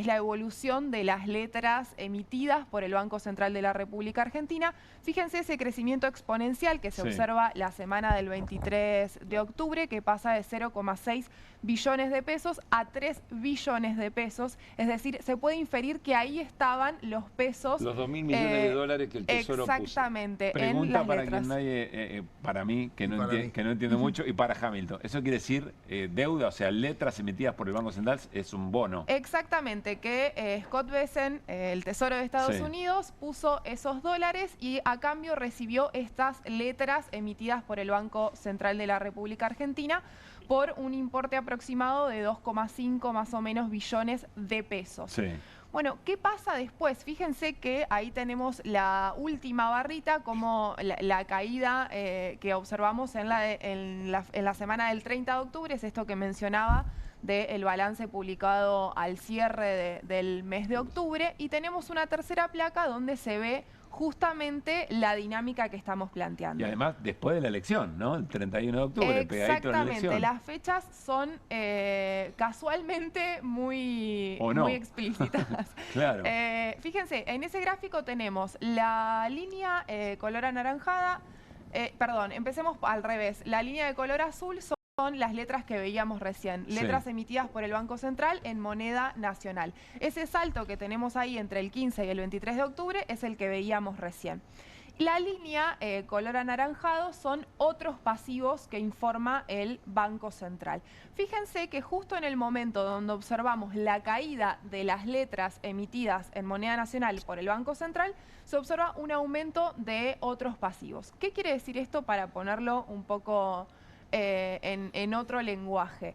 la evolución de las letras emitidas por el Banco Central de la República Argentina. Fíjense ese crecimiento exponencial que se observa la semana del 23 de octubre, que pasa de 0,6 billones de pesos a 3 billones de pesos. Es decir, se puede inferir que ahí estaban los pesos. Los 2.000 millones de dólares que el Tesoro exactamente, puso. en Pregunta las para letras. quien nadie, para mí, que no entiendo mucho, y para Hamilton. ¿Eso quiere decir deuda? O sea, letras emitidas por el Banco Central es un bono. Exactamente, que Scott Bessent, el Tesoro de Estados Unidos, puso esos dólares y a cambio recibió estas letras emitidas por el Banco Central de la República Argentina por un importe aproximado de 2,5 más o menos billones de pesos. Sí. Bueno, ¿qué pasa después? Fíjense que ahí tenemos la última barrita, como la caída que observamos en la semana del 30 de octubre, es esto que mencionaba del balance publicado al cierre del mes de octubre, y tenemos una tercera placa donde se ve justamente la dinámica que estamos planteando. Y además, después de la elección, ¿no? El 31 de octubre, pegadito a la elección. Exactamente, las fechas son casualmente muy explícitas. Claro. Fíjense, en ese gráfico tenemos la línea color anaranjada, perdón, empecemos al revés. La línea de color azul son las letras que veíamos recién, letras emitidas por el Banco Central en moneda nacional. Ese salto que tenemos ahí entre el 15 y el 23 de octubre es el que veíamos recién. La línea color anaranjado son otros pasivos que informa el Banco Central. Fíjense que justo en el momento donde observamos la caída de las letras emitidas en moneda nacional por el Banco Central, se observa un aumento de otros pasivos. ¿Qué quiere decir esto para ponerlo un poco en otro lenguaje?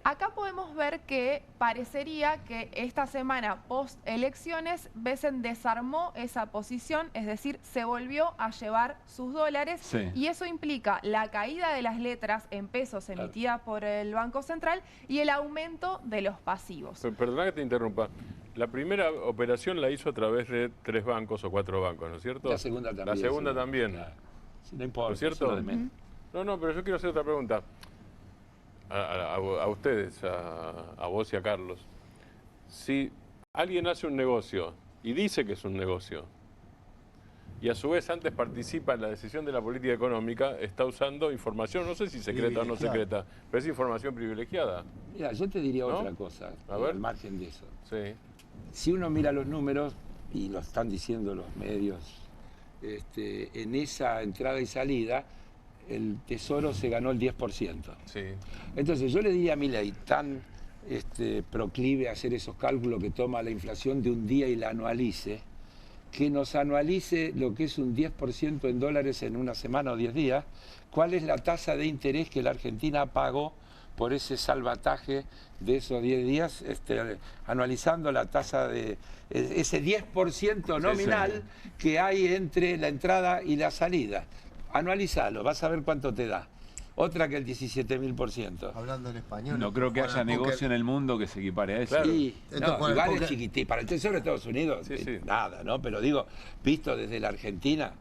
Acá podemos ver que parecería que esta semana post-elecciones Bessent desarmó esa posición, es decir, se volvió a llevar sus dólares, y eso implica la caída de las letras en pesos emitidas por el Banco Central y el aumento de los pasivos. Perdona que te interrumpa. La primera operación la hizo a través de 3 bancos o 4 bancos, ¿no es cierto? La segunda también. La segunda también. Claro. Sí, no importa, ¿no es cierto? No, pero yo quiero hacer otra pregunta. A ustedes, a vos y a Carlos. Si alguien hace un negocio y dice que es un negocio, y a su vez antes participa en la decisión de la política económica, está usando información, no sé si secreta o no secreta, pero es información privilegiada. Mira, yo te diría otra cosa, al margen de eso. Si uno mira los números, y lo están diciendo los medios, en esa entrada y salida, el Tesoro se ganó el 10%. Entonces yo le diría a Milei, tan proclive a hacer esos cálculos que toma la inflación de un día y la anualice, que nos anualice lo que es un 10% en dólares en una semana o 10 días, cuál es la tasa de interés que la Argentina pagó por ese salvataje de esos 10 días, anualizando la tasa de ese 10% nominal que hay entre la entrada y la salida. Anualizalo, vas a ver cuánto te da. Otra que el 17.000%. Hablando en español. No creo que haya negocio en el mundo que se equipare a eso. Claro. Sí, no, igual es chiquitito. Para el Tesoro de Estados Unidos, nada, ¿no? Pero digo, visto desde la Argentina...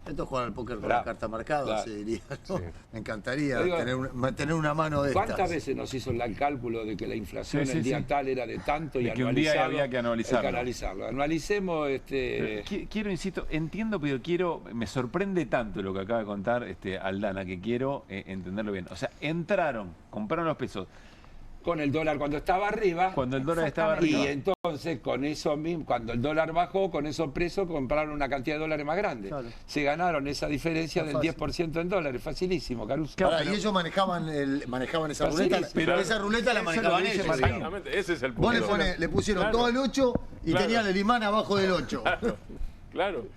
Esto es jugar al póker con la carta marcada, se diría, ¿no? Me encantaría tener una mano de estas. ¿Cuántas veces nos hizo el cálculo de que la inflación el día tal era de tanto y que un día había que analizarlo? Analicemos... Quiero, insisto, entiendo, pero me sorprende tanto lo que acaba de contar Aldana, que quiero entenderlo bien. O sea, compraron los pesos. con el dólar cuando estaba arriba. Cuando el dólar estaba arriba. Y entonces, con eso mismo, cuando el dólar bajó, con esos precios compraron una cantidad de dólares más grande. Claro. Se ganaron esa diferencia del 10% en dólares. Facilísimo, Caruso. Ahora, y ellos manejaban esa ruleta. Pero esa ruleta la manejaban ellos. Exactamente, ese es el punto. Vos le pusieron todo el 8 y tenían el imán abajo del 8. Claro.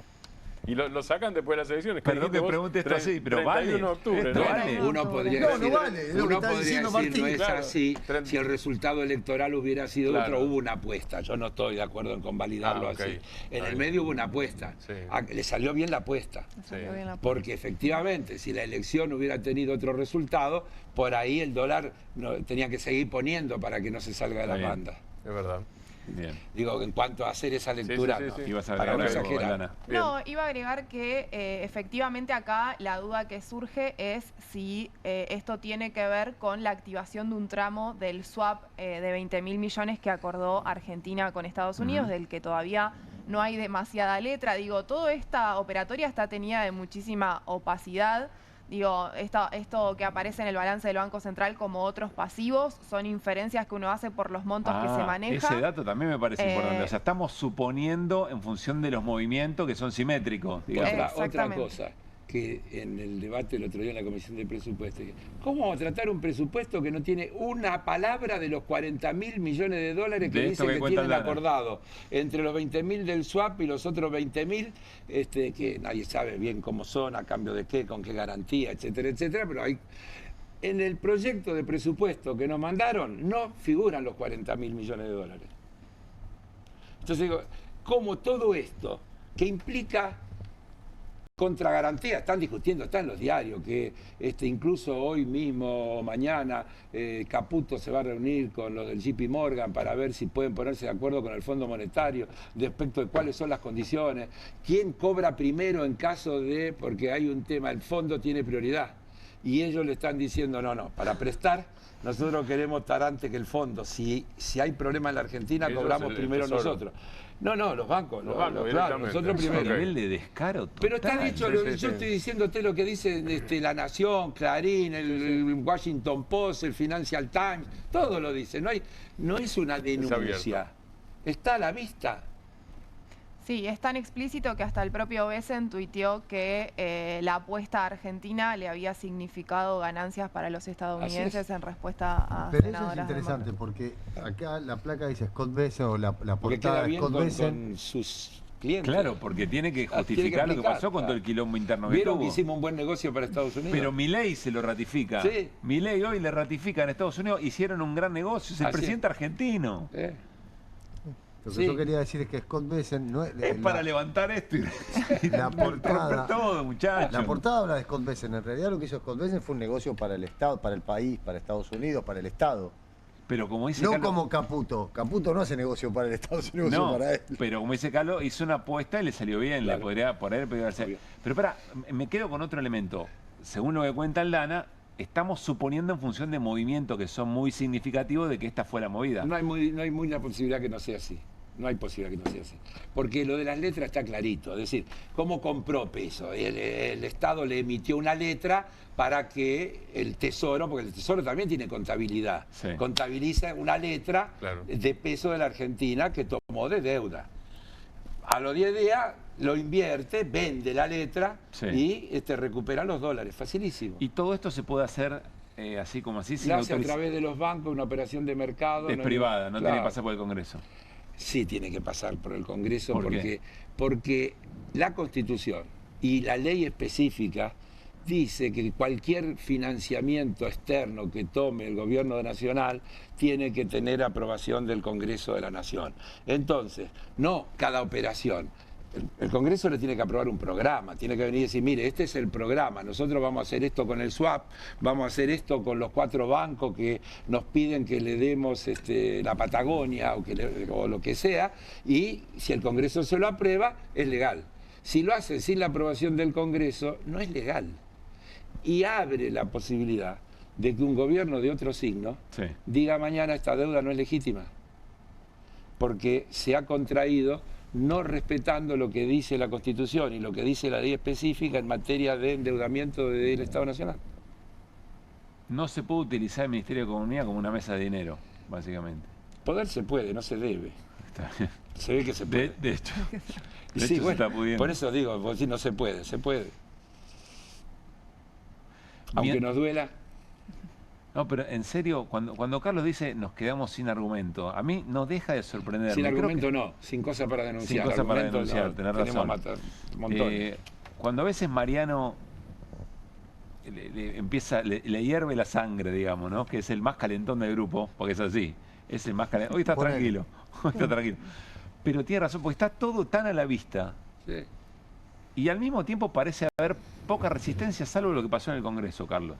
Y lo sacan después de las elecciones. Perdón que pregunte esto así, pero vale. 31 de octubre, ¿no? Vale. Uno podría decir, no vale, es lo que está diciendo Martín. no es Claro. así. Si el resultado electoral hubiera sido otro, hubo una apuesta. Yo no estoy de acuerdo en convalidarlo así. En el medio hubo una apuesta. Sí. Le salió bien la apuesta. Porque efectivamente, si la elección hubiera tenido otro resultado, por ahí el dólar tenía que seguir poniendo para que no se salga de la banda. Es verdad. Bien. Digo, en cuanto a hacer esa lectura, sí. Ibas a para no agregar algo, exagerar. Aldana. No, iba a agregar que efectivamente acá la duda que surge es si esto tiene que ver con la activación de un tramo del swap de 20.000 millones que acordó Argentina con Estados Unidos, del que todavía no hay demasiada letra. Digo, toda esta operatoria está teñida de muchísima opacidad. Digo, esto que aparece en el balance del Banco Central como otros pasivos son inferencias que uno hace por los montos que se maneja. Ese dato también me parece importante. O sea, estamos suponiendo en función de los movimientos que son simétricos. Otra cosa, que en el debate el otro día en la Comisión de Presupuestos, ¿cómo vamos a tratar un presupuesto que no tiene una palabra de los 40.000 millones de dólares que dicen que tienen acordado entre los 20.000 del swap y los otros 20.000, que nadie sabe bien cómo son, a cambio de qué, con qué garantía, etcétera, etcétera, pero hay... En el proyecto de presupuesto que nos mandaron no figuran los 40.000 millones de dólares. Entonces digo, ¿cómo todo esto que implica contragarantía? Están discutiendo, está en los diarios, que incluso hoy mismo o mañana Caputo se va a reunir con los del JP Morgan para ver si pueden ponerse de acuerdo con el Fondo Monetario respecto de cuáles son las condiciones, quién cobra primero en caso de, porque hay un tema, el fondo tiene prioridad y ellos le están diciendo no, para prestar nosotros queremos estar antes que el fondo, si hay problema en la Argentina cobramos primero nosotros. No, los bancos, claro, nosotros primero. Un nivel de descaro total. Pero está dicho, yo estoy diciéndote lo que dice La Nación, Clarín, el Washington Post, el Financial Times, todo lo dice. No es una denuncia, está a la vista. Sí, es tan explícito que hasta el propio Besen tuiteó que la apuesta a Argentina le había significado ganancias para los estadounidenses en respuesta a Pero senadoras. eso es interesante porque acá la placa dice Scott Besen o la porque portada queda bien Scott Besen. con sus clientes. Claro, porque tiene que justificar lo que pasó con todo el quilombo interno que Vieron tuvo. que hicimos un buen negocio para Estados Unidos. Pero Milei se lo ratifica. Sí. Milei hoy le ratifica en Estados Unidos, hicieron un gran negocio, es el presidente argentino. Lo que yo quería decir es que Scott Besen no es para levantar esto y la portada. todo, muchachos. La portada habla de Scott Besen. En realidad lo que hizo Scott Besen fue un negocio para el Estado, para el país, para Estados Unidos, para el Estado. Pero como dice no como Caputo. Caputo no hace negocio para el Estado, es un negocio para él. Pero como dice Carlos, hizo una apuesta y le salió bien. Claro. Le podría poner hacer. Pero espera, me quedo con otro elemento. Según lo que cuenta Aldana, estamos suponiendo en función de movimientos que son muy significativos de que esta fue la movida. No hay muy la posibilidad que no sea así. No hay posibilidad que no sea así. Porque lo de las letras está clarito. Es decir, ¿cómo compró peso? El Estado le emitió una letra para que el Tesoro, porque el Tesoro también tiene contabilidad, contabiliza una letra de peso de la Argentina que tomó de deuda. A los 10 días lo invierte, vende la letra y recupera los dólares. Facilísimo. Y todo esto se puede hacer así como así. Se hace a través de los bancos, una operación de mercado. Es privada, no tiene que pasar por el Congreso. Sí tiene que pasar por el Congreso porque la Constitución y la ley específica dice que cualquier financiamiento externo que tome el gobierno nacional tiene que tener aprobación del Congreso de la Nación. Entonces, no cada operación. El Congreso le tiene que aprobar un programa, tiene que venir y decir, mire, este es el programa, nosotros vamos a hacer esto con el swap, vamos a hacer esto con los 4 bancos que nos piden que le demos la Patagonia o lo que sea, y si el Congreso se lo aprueba, es legal. Si lo hacen sin la aprobación del Congreso, no es legal. Y abre la posibilidad de que un gobierno de otro signo diga mañana esta deuda no es legítima, porque se ha contraído no respetando lo que dice la Constitución y lo que dice la ley específica en materia de endeudamiento del Estado Nacional. No se puede utilizar el Ministerio de Economía como una mesa de dinero, básicamente. Poder se puede, no se debe. Está bien. Se ve que se puede. De hecho, Y de sí, hecho se bueno, está pudiendo. por eso digo, vos decís no se puede, se puede. Aunque nos duela. No, pero en serio, cuando Carlos dice nos quedamos sin argumento, a mí no deja de sorprenderme. Sin Creo argumento que- no, sin cosa para denunciar. Sin cosa para Argumento denunciar, no, tenés tenemos razón. montones. Cuando a veces Mariano le hierve la sangre, digamos, ¿no? Que es el más calentón del grupo, porque es así. Es el más calentón. Hoy está Ponele. tranquilo. Hoy está tranquilo. Pero tiene razón, porque está todo tan a la vista. Sí. Y al mismo tiempo parece haber poca resistencia, salvo lo que pasó en el Congreso, Carlos.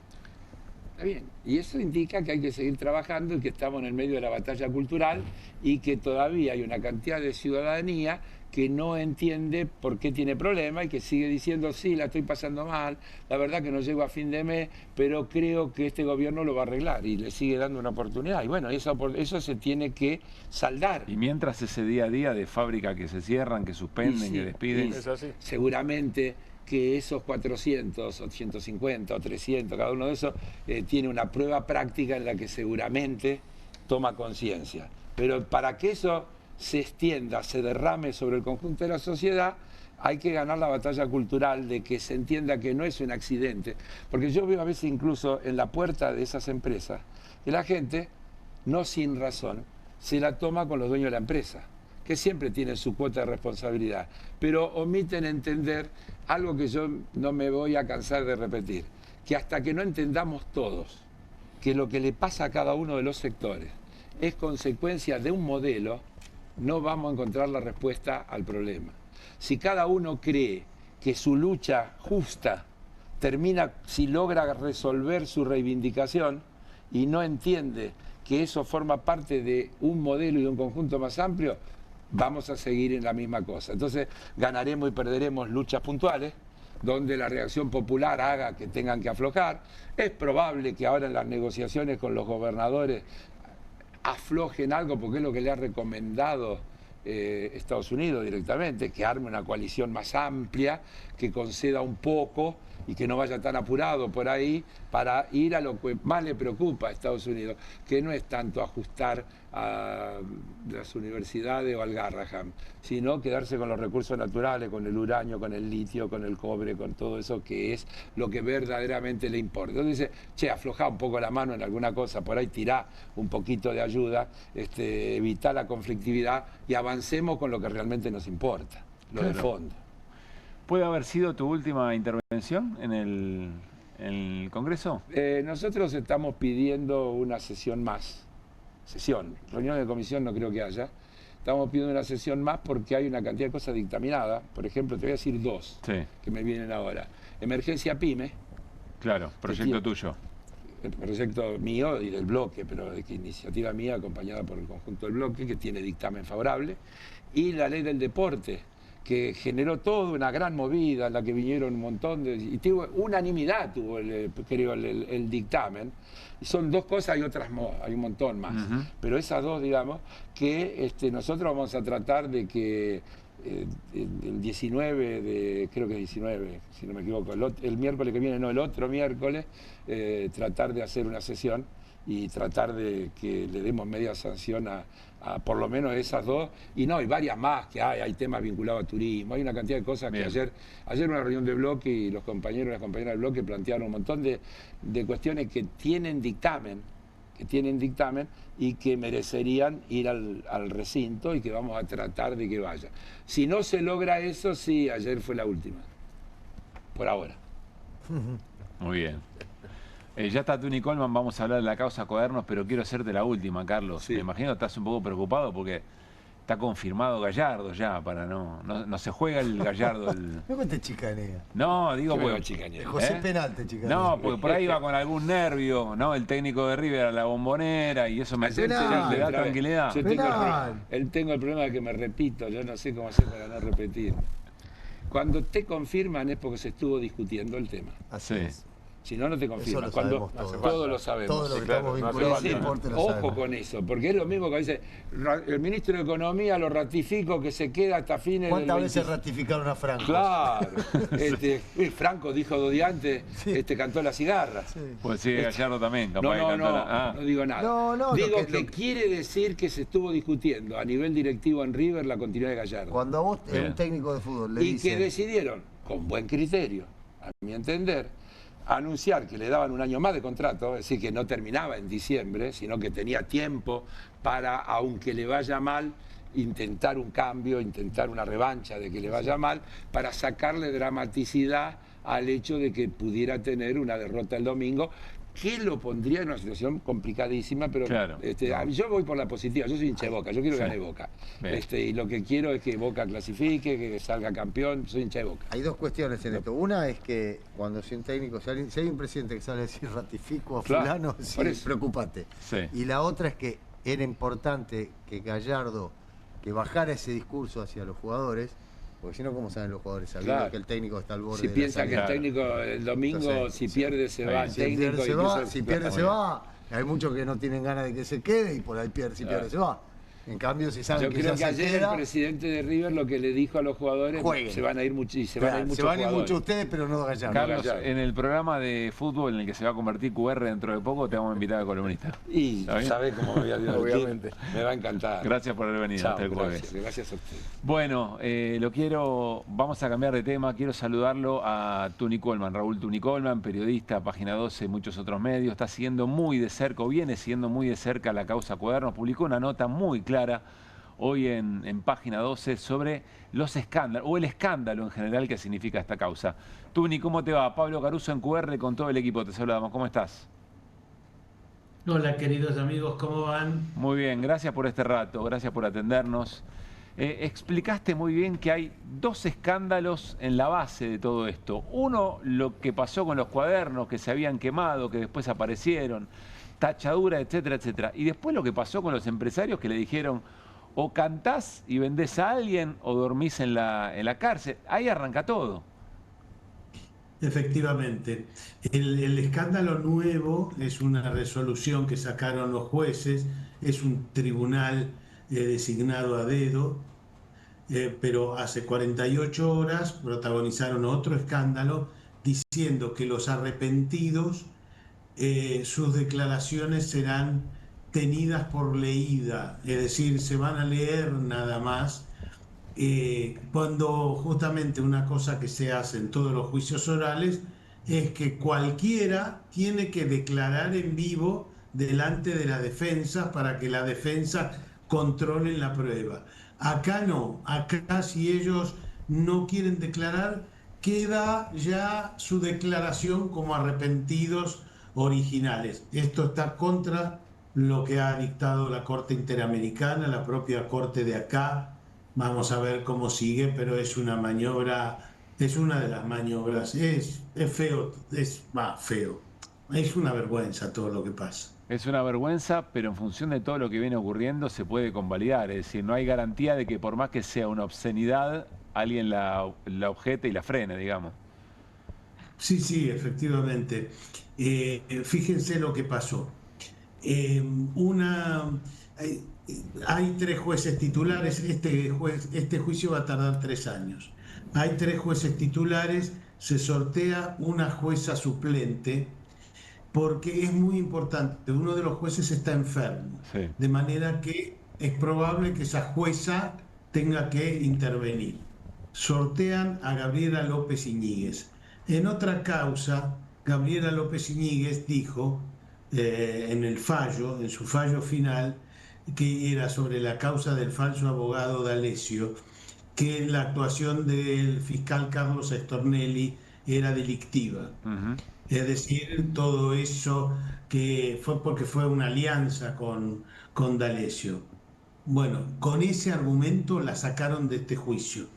Está bien, y eso indica que hay que seguir trabajando y que estamos en el medio de la batalla cultural y que todavía hay una cantidad de ciudadanía que no entiende por qué tiene problemas y que sigue diciendo, sí, la estoy pasando mal, la verdad que no llego a fin de mes, pero creo que este gobierno lo va a arreglar y le sigue dando una oportunidad. Y bueno, eso se tiene que saldar. Y mientras ese día a día de fábrica que se cierran, que suspenden, Y sí, que despiden... y seguramente que esos 400 o 150 o 300, cada uno de esos, tiene una prueba práctica en la que seguramente toma conciencia. Pero para que eso se extienda, se derrame sobre el conjunto de la sociedad, hay que ganar la batalla cultural de que se entienda que no es un accidente. Porque yo veo a veces incluso en la puerta de esas empresas que la gente, no sin razón, se la toma con los dueños de la empresa, que siempre tienen su cuota de responsabilidad, pero omiten entender algo que yo no me voy a cansar de repetir, que hasta que no entendamos todos que lo que le pasa a cada uno de los sectores es consecuencia de un modelo, no vamos a encontrar la respuesta al problema. Si cada uno cree que su lucha justa termina si logra resolver su reivindicación y no entiende que eso forma parte de un modelo y de un conjunto más amplio, vamos a seguir en la misma cosa. Entonces ganaremos y perderemos luchas puntuales, donde la reacción popular haga que tengan que aflojar. Es probable que ahora en las negociaciones con los gobernadores aflojen algo, porque es lo que le ha recomendado Estados Unidos directamente, que arme una coalición más amplia, que conceda un poco y que no vaya tan apurado por ahí para ir a lo que más le preocupa a Estados Unidos, que no es tanto ajustar a las universidades o al Garrahan, sino quedarse con los recursos naturales, con el uranio, con el litio, con el cobre, con todo eso que es lo que verdaderamente le importa. Entonces dice, che, aflojá un poco la mano en alguna cosa, por ahí tirá un poquito de ayuda, evitá la conflictividad y avancemos con lo que realmente nos importa, lo de fondo. ¿Puede haber sido tu última intervención en el Congreso? Nosotros estamos pidiendo una sesión más. Reunión de comisión no creo que haya. Estamos pidiendo una sesión más porque hay una cantidad de cosas dictaminadas. Por ejemplo, te voy a decir dos que me vienen ahora. Emergencia PYME. Claro, proyecto tuyo. El proyecto mío y del bloque, pero de que iniciativa mía acompañada por el conjunto del bloque, que tiene dictamen favorable. Y la ley del deporte, que generó toda una gran movida en la que vinieron un montón de... Y tuvo unanimidad, creo, el dictamen. Y son dos cosas y otras hay un montón más. Pero esas dos, digamos, que nosotros vamos a tratar de que el 19 de... Creo que 19, si no me equivoco, el miércoles que viene, no, el otro miércoles, tratar de hacer una sesión y tratar de que le demos media sanción a por lo menos esas dos, y no, hay varias más que hay temas vinculados a turismo, hay una cantidad de cosas que ayer una reunión de bloque y los compañeros y las compañeras del bloque plantearon un montón de cuestiones que tienen dictamen y que merecerían ir al recinto y que vamos a tratar de que vaya. Si no se logra eso, sí, ayer fue la última, por ahora. Muy bien. Ya está Tuni Coleman, vamos a hablar de la causa Cuadernos, pero quiero hacerte la última, Carlos. Me imagino que estás un poco preocupado porque está confirmado Gallardo ya, para no se juega el Gallardo. No te chicanea. No, digo porque... José Penal te chicanea. No, porque por ahí va con algún nervio, ¿no? El técnico de River a la Bombonera y eso me le da tranquilidad. Yo tengo el problema de que me repito, yo no sé cómo hacer para no repetir. Cuando te confirman es porque se estuvo discutiendo el tema. Así es. Si no, no te confirma. Eso lo sabemos Todos lo sabemos. Todos los que estamos vinculados al deporte lo Ojo sabemos. con eso, porque es lo mismo que dice el ministro de Economía, lo ratifico que se queda hasta fines del ¿Cuántas veces ratificaron a Franco? Claro. Franco dijo Dodiante, cantó la cigarra. Pues sí, Gallardo también, capaz No digo nada. No, digo que quiere decir que se estuvo discutiendo a nivel directivo en River la continuidad de Gallardo. Cuando a vos, un técnico de fútbol, le dice... Y que decidieron, con buen criterio, a mi entender, anunciar que le daban un año más de contrato, es decir, que no terminaba en diciembre, sino que tenía tiempo para, aunque le vaya mal, intentar un cambio, intentar una revancha de que le vaya mal, para sacarle dramaticidad al hecho de que pudiera tener una derrota el domingo, que lo pondría en una situación complicadísima, pero claro, yo voy por la positiva, yo soy hincha de Boca, yo quiero que gane Boca. Y lo que quiero es que Boca clasifique, que salga campeón, soy hincha de Boca. Hay dos cuestiones en esto. Una es que cuando si un técnico, si hay un presidente que sale a decir ratifico a fulano, sí, preocupate. Sí. Y la otra es que era importante que Gallardo, que bajara ese discurso hacia los jugadores, porque si no, ¿cómo saben los jugadores? Sabiendo que el técnico está al borde si de piensa la que el técnico el domingo, entonces, si pierde se va, el si técnico... pierde se va. Hay muchos que no tienen ganas de que se quede y por ahí si pierde se va. En cambio, si saben que creo ya que se ayer queda, el presidente de River lo que le dijo a los jugadores, jueguen. se van a ir muchos se van a ir muchos ustedes, pero no Gallardo. Carlos, en el programa de fútbol en el que se va a convertir QR dentro de poco, te vamos a invitar a columnista. Y sabés cómo me voy a divertir. Obviamente. Me va a encantar. Gracias por haber venido hasta el jueves. Gracias a usted. Bueno, vamos a cambiar de tema. Quiero saludarlo a Tuni Coleman, Raúl Tuni Coleman, periodista, Página 12 y muchos otros medios. Está siguiendo muy de cerca, o viene siguiendo muy de cerca la causa Cuadernos. Publicó una nota muy clara hoy en Página 12 sobre los escándalos, o el escándalo en general que significa esta causa. Tuni, ¿cómo te va? Pablo Caruso en QR con todo el equipo, te saludamos. ¿Cómo estás? Hola, queridos amigos, ¿cómo van? Muy bien, gracias por este rato, gracias por atendernos. Explicaste muy bien que hay dos escándalos en la base de todo esto. Uno, lo que pasó con los cuadernos que se habían quemado, que después aparecieron, tachadura, etcétera, etcétera. Y después lo que pasó con los empresarios que le dijeron: o cantás y vendés a alguien o dormís en la cárcel. Ahí arranca todo. Efectivamente. El escándalo nuevo es una resolución que sacaron los jueces, es un tribunal designado a dedo, pero hace 48 horas protagonizaron otro escándalo diciendo que los arrepentidos, sus declaraciones serán tenidas por leída, es decir, se van a leer nada más, cuando justamente una cosa que se hace en todos los juicios orales es que cualquiera tiene que declarar en vivo delante de la defensa para que la defensa controle la prueba. Acá no, acá si ellos no quieren declarar, queda ya su declaración como arrepentidos originales. Esto está contra lo que ha dictado la Corte Interamericana, la propia Corte de acá. Vamos a ver cómo sigue, pero es una maniobra, es una de las maniobras. Es feo, feo. Es una vergüenza todo lo que pasa. Es una vergüenza, pero en función de todo lo que viene ocurriendo se puede convalidar. Es decir, no hay garantía de que por más que sea una obscenidad, alguien la objete y la frene, digamos. Sí, efectivamente. Fíjense lo que pasó. Hay 3 jueces titulares, este juicio va a tardar 3 años. Hay 3 jueces titulares, se sortea una jueza suplente, porque es muy importante, uno de los jueces está enfermo, sí. De manera que es probable que esa jueza tenga que intervenir. Sortean a Gabriela López Iñiguez. En otra causa, Gabriela López Iñiguez dijo, en su fallo final, que era sobre la causa del falso abogado D'Alessio, que la actuación del fiscal Carlos Stornelli era delictiva. Es decir, todo eso que fue porque fue una alianza con D'Alessio. Bueno, con ese argumento la sacaron de este juicio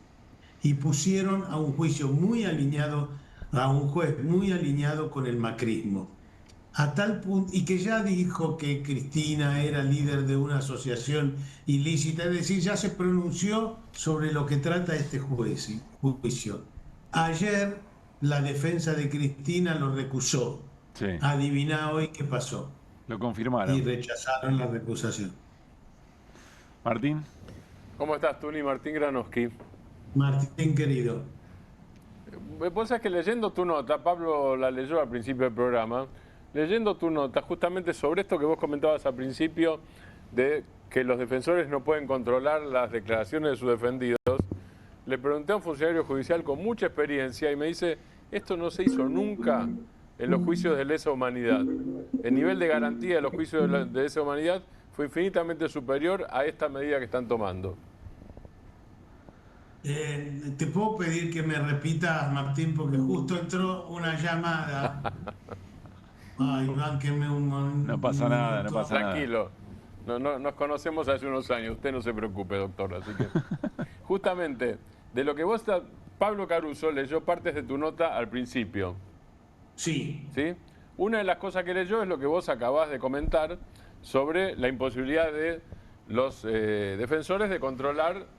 y pusieron a un juicio muy alineado, a un juez muy alineado con el macrismo. A tal punto, y que ya dijo que Cristina era líder de una asociación ilícita, es decir, ya se pronunció sobre lo que trata este juicio. Ayer la defensa de Cristina lo recusó. Sí. Adivina hoy qué pasó. Lo confirmaron. Y rechazaron la recusación. Martín. ¿Cómo estás, Tuni? Martín Granowski. Martín, querido. Vos sabés que leyendo tu nota, Pablo la leyó al principio del programa, leyendo tu nota justamente sobre esto que vos comentabas al principio, de que los defensores no pueden controlar las declaraciones de sus defendidos, le pregunté a un funcionario judicial con mucha experiencia y me dice, esto no se hizo nunca en los juicios de lesa humanidad. El nivel de garantía de los juicios de lesa humanidad fue infinitamente superior a esta medida que están tomando. Te puedo pedir que me repitas, Martín, porque justo entró una llamada. Ay, bánqueme un... No pasa nada, no pasa nada. Tranquilo. No, nos conocemos hace unos años, usted no se preocupe, doctor. Así que, justamente, de lo que vos, Pablo Caruso leyó partes de tu nota al principio. Sí. ¿Sí? Una de las cosas que leyó es lo que vos acabás de comentar sobre la imposibilidad de los defensores de controlar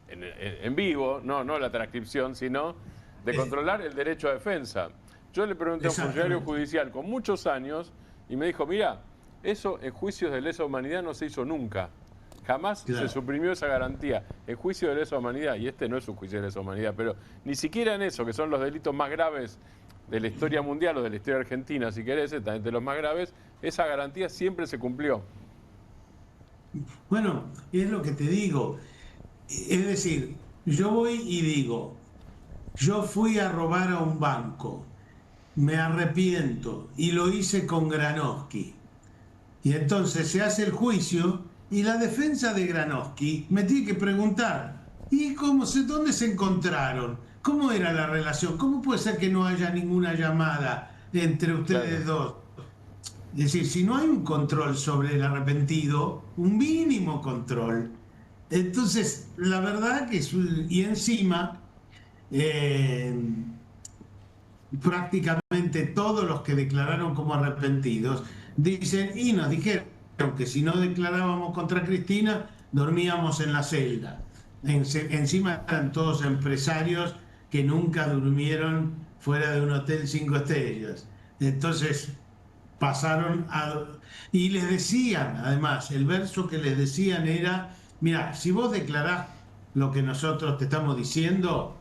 en vivo, no la transcripción, sino de controlar el derecho a defensa. Yo le pregunté a un funcionario judicial con muchos años y me dijo, mira, eso en juicios de lesa humanidad no se hizo nunca. Jamás se suprimió esa garantía en juicio de lesa humanidad, y este no es un juicio de lesa humanidad, pero ni siquiera en eso, que son los delitos más graves de la historia mundial o de la historia argentina, si querés, entre los más graves, esa garantía siempre se cumplió. Bueno, es lo que te digo. Es decir, yo voy y digo, yo fui a robar a un banco, me arrepiento y lo hice con Granowski. Y entonces se hace el juicio y la defensa de Granowski me tiene que preguntar, ¿y dónde se encontraron? ¿Cómo era la relación? ¿Cómo puede ser que no haya ninguna llamada entre ustedes dos? Es decir, si no hay un control sobre el arrepentido, un mínimo control, entonces la verdad que y encima prácticamente todos los que declararon como arrepentidos dicen, y nos dijeron que si no declarábamos contra Cristina dormíamos en la celda. Encima eran todos empresarios que nunca durmieron fuera de un hotel 5 estrellas. Entonces pasaron y les decían, además, el verso que les decían era, mira, si vos declarás lo que nosotros te estamos diciendo,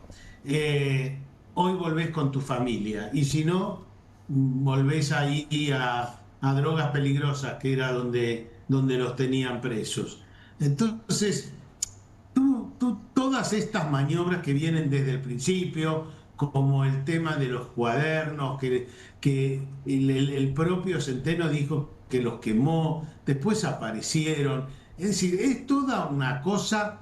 hoy volvés con tu familia, y si no, volvés ahí a drogas peligrosas, que era donde los tenían presos. Entonces, todas estas maniobras que vienen desde el principio, como el tema de los cuadernos, que el propio Centeno dijo que los quemó, después aparecieron. Es decir, es toda una cosa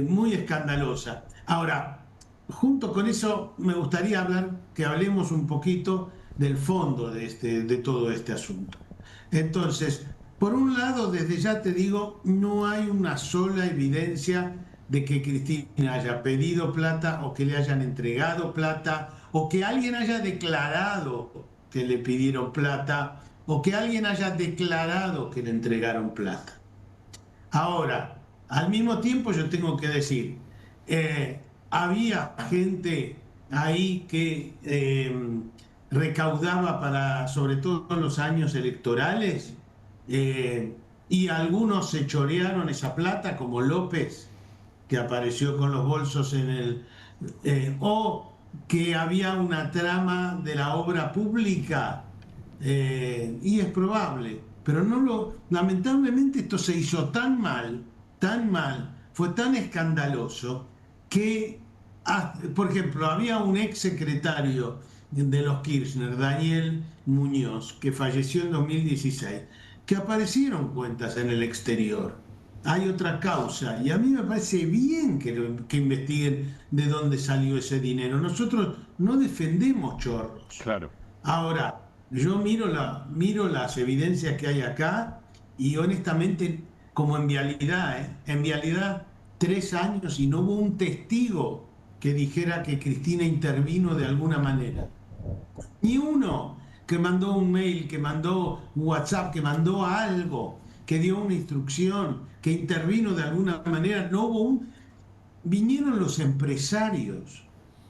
muy escandalosa. Ahora, junto con eso, me gustaría que hablemos un poquito del fondo de todo este asunto. Entonces, por un lado, desde ya te digo, no hay una sola evidencia de que Cristina haya pedido plata o que le hayan entregado plata o que alguien haya declarado que le pidieron plata o que alguien haya declarado que le entregaron plata. Ahora, al mismo tiempo yo tengo que decir, había gente ahí que recaudaba sobre todo en los años electorales, y algunos se chorearon esa plata, como López, que apareció con los bolsos o que había una trama de la obra pública, y es probable, pero lamentablemente esto se hizo tan mal, fue tan escandaloso que, por ejemplo, había un ex secretario de los Kirchner, Daniel Muñoz, que falleció en 2016, que aparecieron cuentas en el exterior. Hay otra causa, y a mí me parece bien que investiguen de dónde salió ese dinero. Nosotros no defendemos chorros. Claro. Ahora, yo miro las evidencias que hay acá y honestamente, como en Vialidad 3 años y no hubo un testigo que dijera que Cristina intervino de alguna manera. Ni uno que mandó un mail, que mandó un WhatsApp, que mandó algo, que dio una instrucción, que intervino de alguna manera. No hubo vinieron los empresarios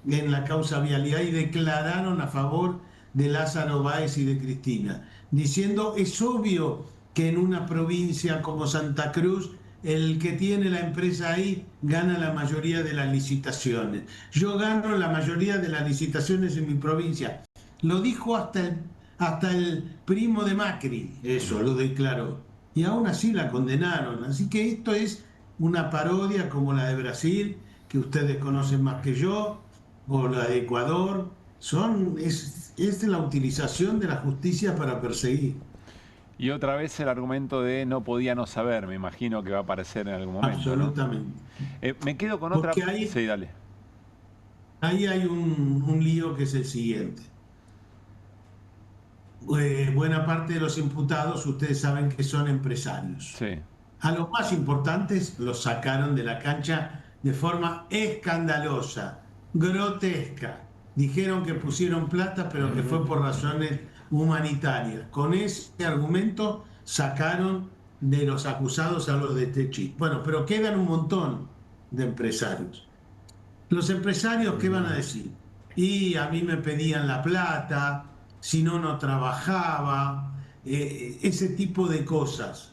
en la causa vialidad y declararon a favor de Lázaro Báez y de Cristina, diciendo es obvio que en una provincia como Santa Cruz el que tiene la empresa ahí gana la mayoría de las licitaciones. Yo gano la mayoría de las licitaciones en mi provincia. Lo dijo hasta el primo de Macri, eso lo declaró. Y aún así la condenaron. Así que esto es una parodia como la de Brasil, que ustedes conocen más que yo, o la de Ecuador. Es la utilización de la justicia para perseguir. Y otra vez el argumento de no podía no saber, me imagino que va a aparecer en algún momento. Absolutamente. ¿No? Me quedo con Porque otra... Sí, dale. Ahí hay un lío que es el siguiente. Buena parte de los imputados, ustedes saben que son empresarios. Sí. A los más importantes los sacaron de la cancha de forma escandalosa, grotesca. Dijeron que pusieron plata, pero que fue por razones humanitarias. Con ese argumento sacaron de los acusados a los de Techit. Bueno, pero quedan un montón de empresarios. Los empresarios, ¿qué van a decir? Y a mí me pedían la plata, si no, no trabajaba. Ese tipo de cosas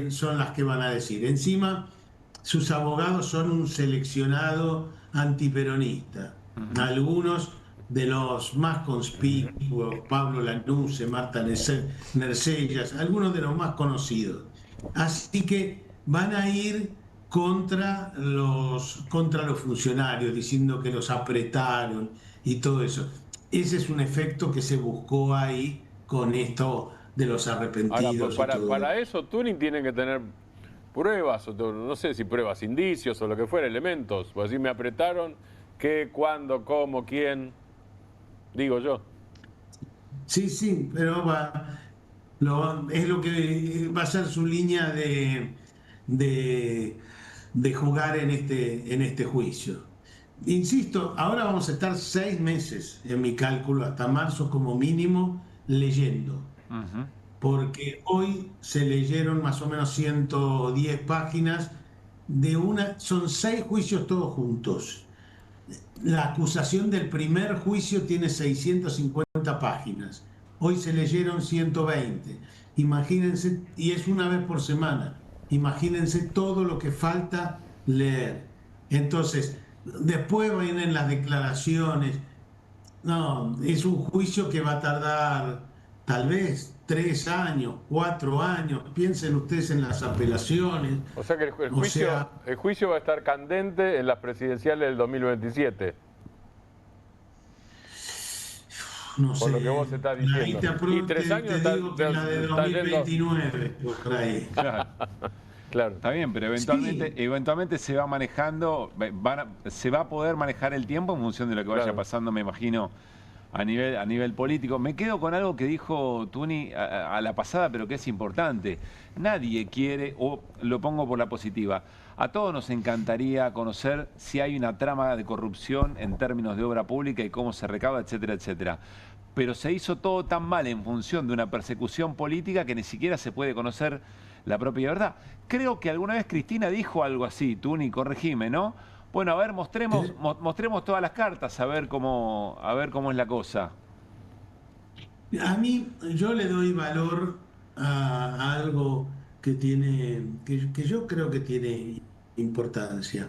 son las que van a decir. Encima, sus abogados son un seleccionado antiperonista. Algunos de los más conspicuos, Pablo Lanusse, Marta Nercellas, algunos de los más conocidos. Así que van a ir contra los funcionarios, diciendo que los apretaron y todo eso. Ese es un efecto que se buscó ahí con esto de los arrepentidos. Ahora, para eso Turing tiene que tener pruebas, o no sé si pruebas, indicios o lo que fuera, elementos. Pues así me apretaron, qué, cuándo, cómo, quién, digo yo. Sí, pero es lo que va a ser su línea de jugar en este juicio. Insisto, ahora vamos a estar 6 meses en mi cálculo, hasta marzo como mínimo, leyendo. Porque hoy se leyeron más o menos 110 páginas son 6 juicios todos juntos. La acusación del primer juicio tiene 650 páginas. Hoy se leyeron 120. Imagínense, y es una vez por semana. Imagínense todo lo que falta leer. Entonces, después vienen las declaraciones. No, es un juicio que va a tardar tal vez 3 años, 4 años. Piensen ustedes en las apelaciones. O sea que el juicio va a estar candente en las presidenciales del 2027. No sé. Por lo que vos estás diciendo. Y 3 años te digo que la de 2029, por ahí. Claro. Está bien, pero eventualmente se va manejando, se va a poder manejar el tiempo en función de lo que vaya pasando, me imagino, a nivel político. Me quedo con algo que dijo Tuni a la pasada, pero que es importante. Nadie quiere, o lo pongo por la positiva, a todos nos encantaría conocer si hay una trama de corrupción en términos de obra pública y cómo se recauda, etcétera, etcétera. Pero se hizo todo tan mal en función de una persecución política que ni siquiera se puede conocer la propia verdad. Creo que alguna vez Cristina dijo algo así, Tuni, corregime, ¿no? Bueno, a ver, mostremos todas las cartas, a ver cómo es la cosa. A mí, yo le doy valor a algo que yo creo que tiene importancia.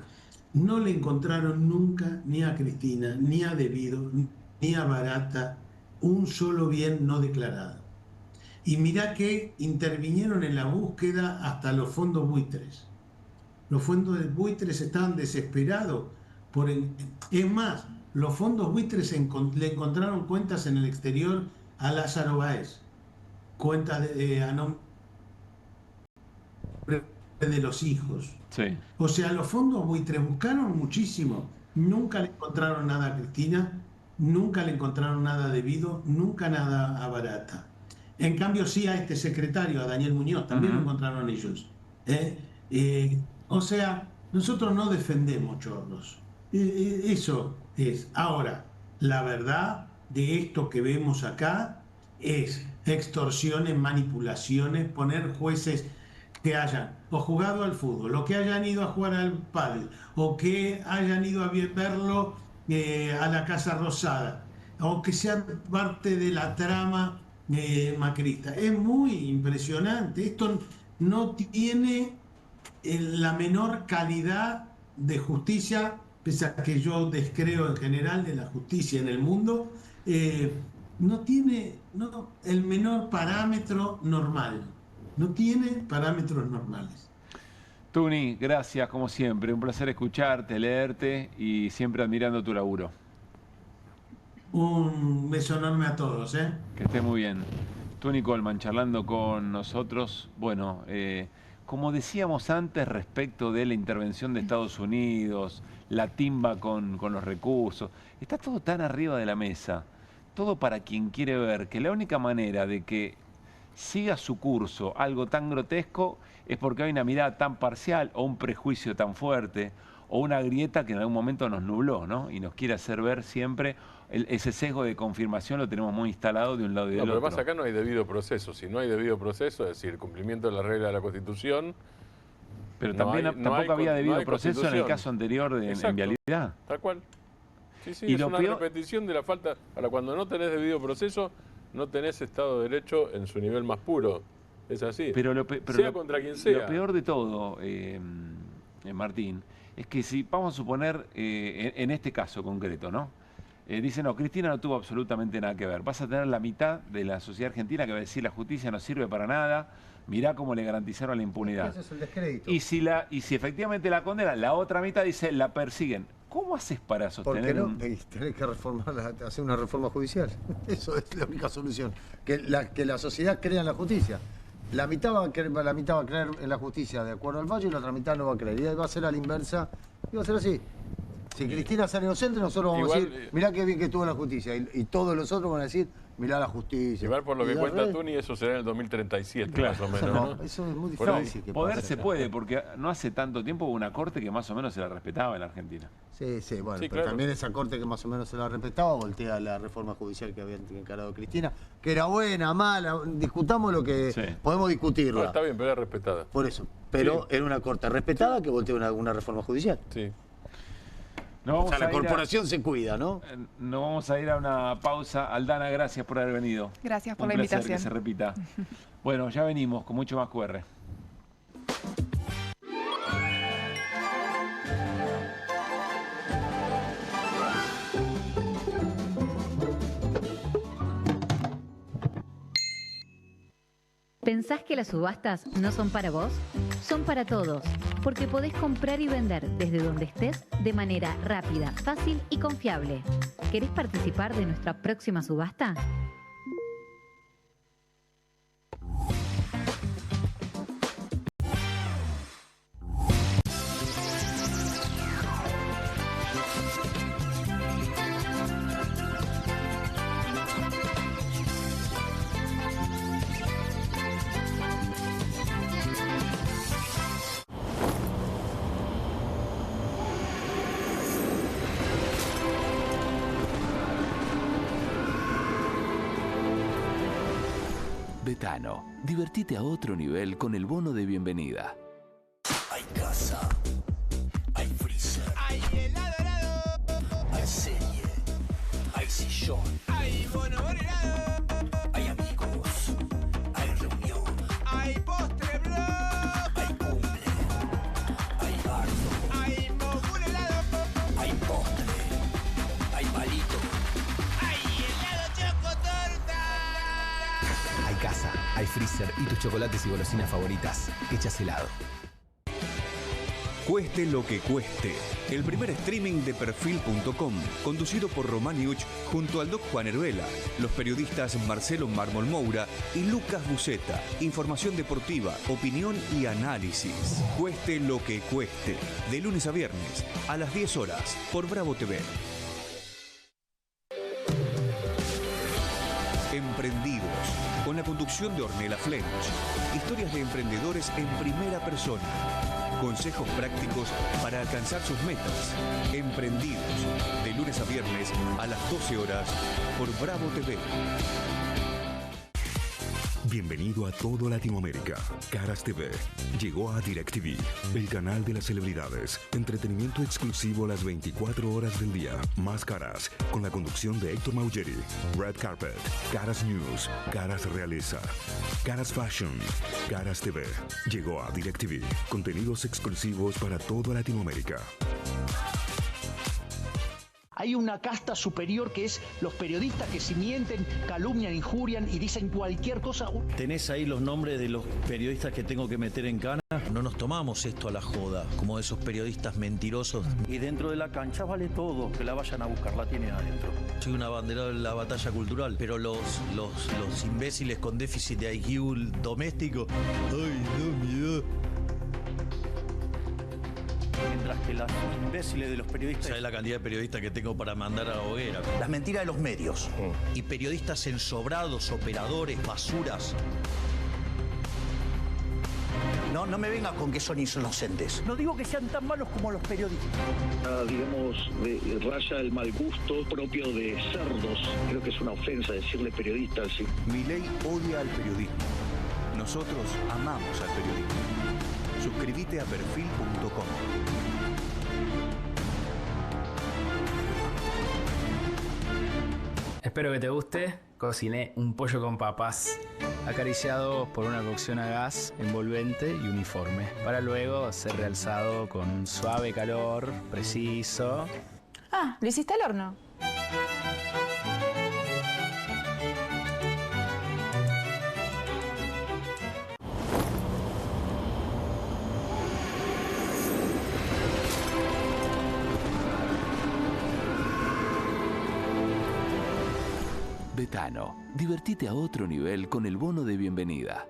No le encontraron nunca ni a Cristina, ni a Debido, ni a Barata un solo bien no declarado. Y mirá que intervinieron en la búsqueda hasta los fondos buitres. Los fondos buitres estaban desesperados. Es más, los fondos buitres le encontraron cuentas en el exterior a Lázaro Báez. Cuentas a nombre de los hijos. Sí. O sea, los fondos buitres buscaron muchísimo. Nunca le encontraron nada a Cristina, nunca le encontraron nada a Debido, nunca nada a Barata. En cambio, sí a este secretario, a Daniel Muñoz, también lo encontraron ellos. O sea, nosotros no defendemos chorros. Eso es. Ahora, la verdad de esto que vemos acá es extorsiones, manipulaciones, poner jueces que hayan o jugado al fútbol, o que hayan ido a jugar al pádel, o que hayan ido a verlo a la Casa Rosada, o que sean parte de la trama macrista. Es muy impresionante. Esto no tiene la menor calidad de justicia, pese a que yo descreo en general de la justicia en el mundo, no tiene el menor parámetro normal. No tiene parámetros normales. Tuni, gracias como siempre. Un placer escucharte, leerte y siempre admirando tu laburo. Un beso enorme a todos. Que esté muy bien. Tuni Coleman charlando con nosotros. Bueno, como decíamos antes respecto de la intervención de Estados Unidos, la timba con los recursos, está todo tan arriba de la mesa, todo para quien quiere ver que la única manera de que siga su curso algo tan grotesco es porque hay una mirada tan parcial o un prejuicio tan fuerte o una grieta que en algún momento nos nubló, ¿no? Y nos quiere hacer ver siempre ese sesgo de confirmación lo tenemos muy instalado de un lado y del otro. Pero además acá no hay debido proceso. Si no hay debido proceso, es decir, cumplimiento de la regla de la Constitución. Pero también tampoco había debido proceso en el caso anterior en vialidad. Tal cual. Sí, sí, y es lo una repetición de la falta. Ahora, cuando no tenés debido proceso, no tenés Estado de Derecho en su nivel más puro. Es así. Pero sea contra quien sea. Lo peor de todo, Martín, es que si vamos a suponer, en este caso concreto, ¿no? Dice, no, Cristina no tuvo absolutamente nada que ver. Vas a tener la mitad de la sociedad argentina que va a decir la justicia no sirve para nada, mirá cómo le garantizaron la impunidad. Ese es el descrédito. Y si efectivamente la condenan, la otra mitad dice, la persiguen. ¿Cómo haces para sostener? ¿Por qué no? Tenés que hacer una reforma judicial. Eso es la única solución. Que la sociedad crea en la justicia. La mitad va a creer en la justicia de acuerdo al fallo y la otra mitad no va a creer. Y va a ser a la inversa. Y va a ser así. Si Cristina sale inocente, nosotros vamos a decir, mirá qué bien que estuvo en la justicia. Y todos los otros van a decir, mirá la justicia. Igual por lo que cuenta Tuni, eso será en el 2037, claro, más o menos. No, eso es muy difícil. Poder se puede, porque no hace tanto tiempo hubo una corte que más o menos se la respetaba en la Argentina. Sí, bueno, sí, pero claro. también esa corte que más o menos se la respetaba voltea la reforma judicial que había encarado Cristina, que era buena, mala, discutamos lo que podemos discutirla. No, está bien, pero era respetada. Por eso, pero era una corte respetada que voltea una reforma judicial. Sí. O sea, la corporación se cuida, ¿no? Nos vamos a ir a una pausa. Aldana, gracias por haber venido. Gracias por la invitación. Que se repita. Bueno, ya venimos con mucho más QR. ¿Pensás que las subastas no son para vos? Son para todos, porque podés comprar y vender desde donde estés de manera rápida, fácil y confiable. ¿Querés participar de nuestra próxima subasta? Betano, divertite a otro nivel con el bono de bienvenida. Hay casa, hay freezer, hay helado, hay serie, hay sillón, hay bono helado, hay amigos, hay reunión, hay postre blog, hay cumple, hay bardo, hay mogul helado, hay postre, hay palito, hay helado chocotorta. Hay casa, hay freezer y tus chocolates y golosinas favoritas hechas helado. Cueste lo que cueste. El primer streaming de Perfil.com, conducido por Román Iuch junto al Doc Juan Heruela, los periodistas Marcelo Mármol Moura y Lucas Buceta. Información deportiva, opinión y análisis. Cueste lo que cueste. De lunes a viernes, a las 10 horas, por Bravo TV. Emprendidos, con la conducción de Ornella Flench. Historias de emprendedores en primera persona. Consejos prácticos para alcanzar sus metas. Emprendidos, de lunes a viernes a las 12 horas por Bravo TV. Bienvenido a todo Latinoamérica. Caras TV llegó a DirecTV, el canal de las celebridades. Entretenimiento exclusivo las 24 horas del día. Más Caras, con la conducción de Héctor Maugeri. Red Carpet, Caras News, Caras Realeza, Caras Fashion, Caras TV. Llegó a DirecTV. Contenidos exclusivos para toda Latinoamérica. Hay una casta superior que es los periodistas que si mienten, calumnian, injurian y dicen cualquier cosa. ¿Tenés ahí los nombres de los periodistas que tengo que meter en cana? No nos tomamos esto a la joda, como esos periodistas mentirosos. Y dentro de la cancha vale todo, que la vayan a buscar, la tienen adentro. Soy un abanderado de la batalla cultural, pero los imbéciles con déficit de IQ doméstico, ay, no, miedo. Mientras que los imbéciles de los periodistas... ¿Sabes la cantidad de periodistas que tengo para mandar a la hoguera? Las mentiras de los medios. Y periodistas ensobrados, operadores, basuras. No me vengas con que son inocentes. No digo que sean tan malos como los periodistas. Digamos, raya el mal gusto propio de cerdos. Creo que es una ofensa decirle periodistas. Sí. Milei odia al periodismo. Nosotros amamos al periodismo. Suscríbete a perfil.com. Espero que te guste. Cociné un pollo con papas, acariciado por una cocción a gas envolvente y uniforme, para luego ser realzado con un suave calor preciso. Ah, ¿lo hiciste al horno? Betano, divertite a otro nivel con el bono de bienvenida.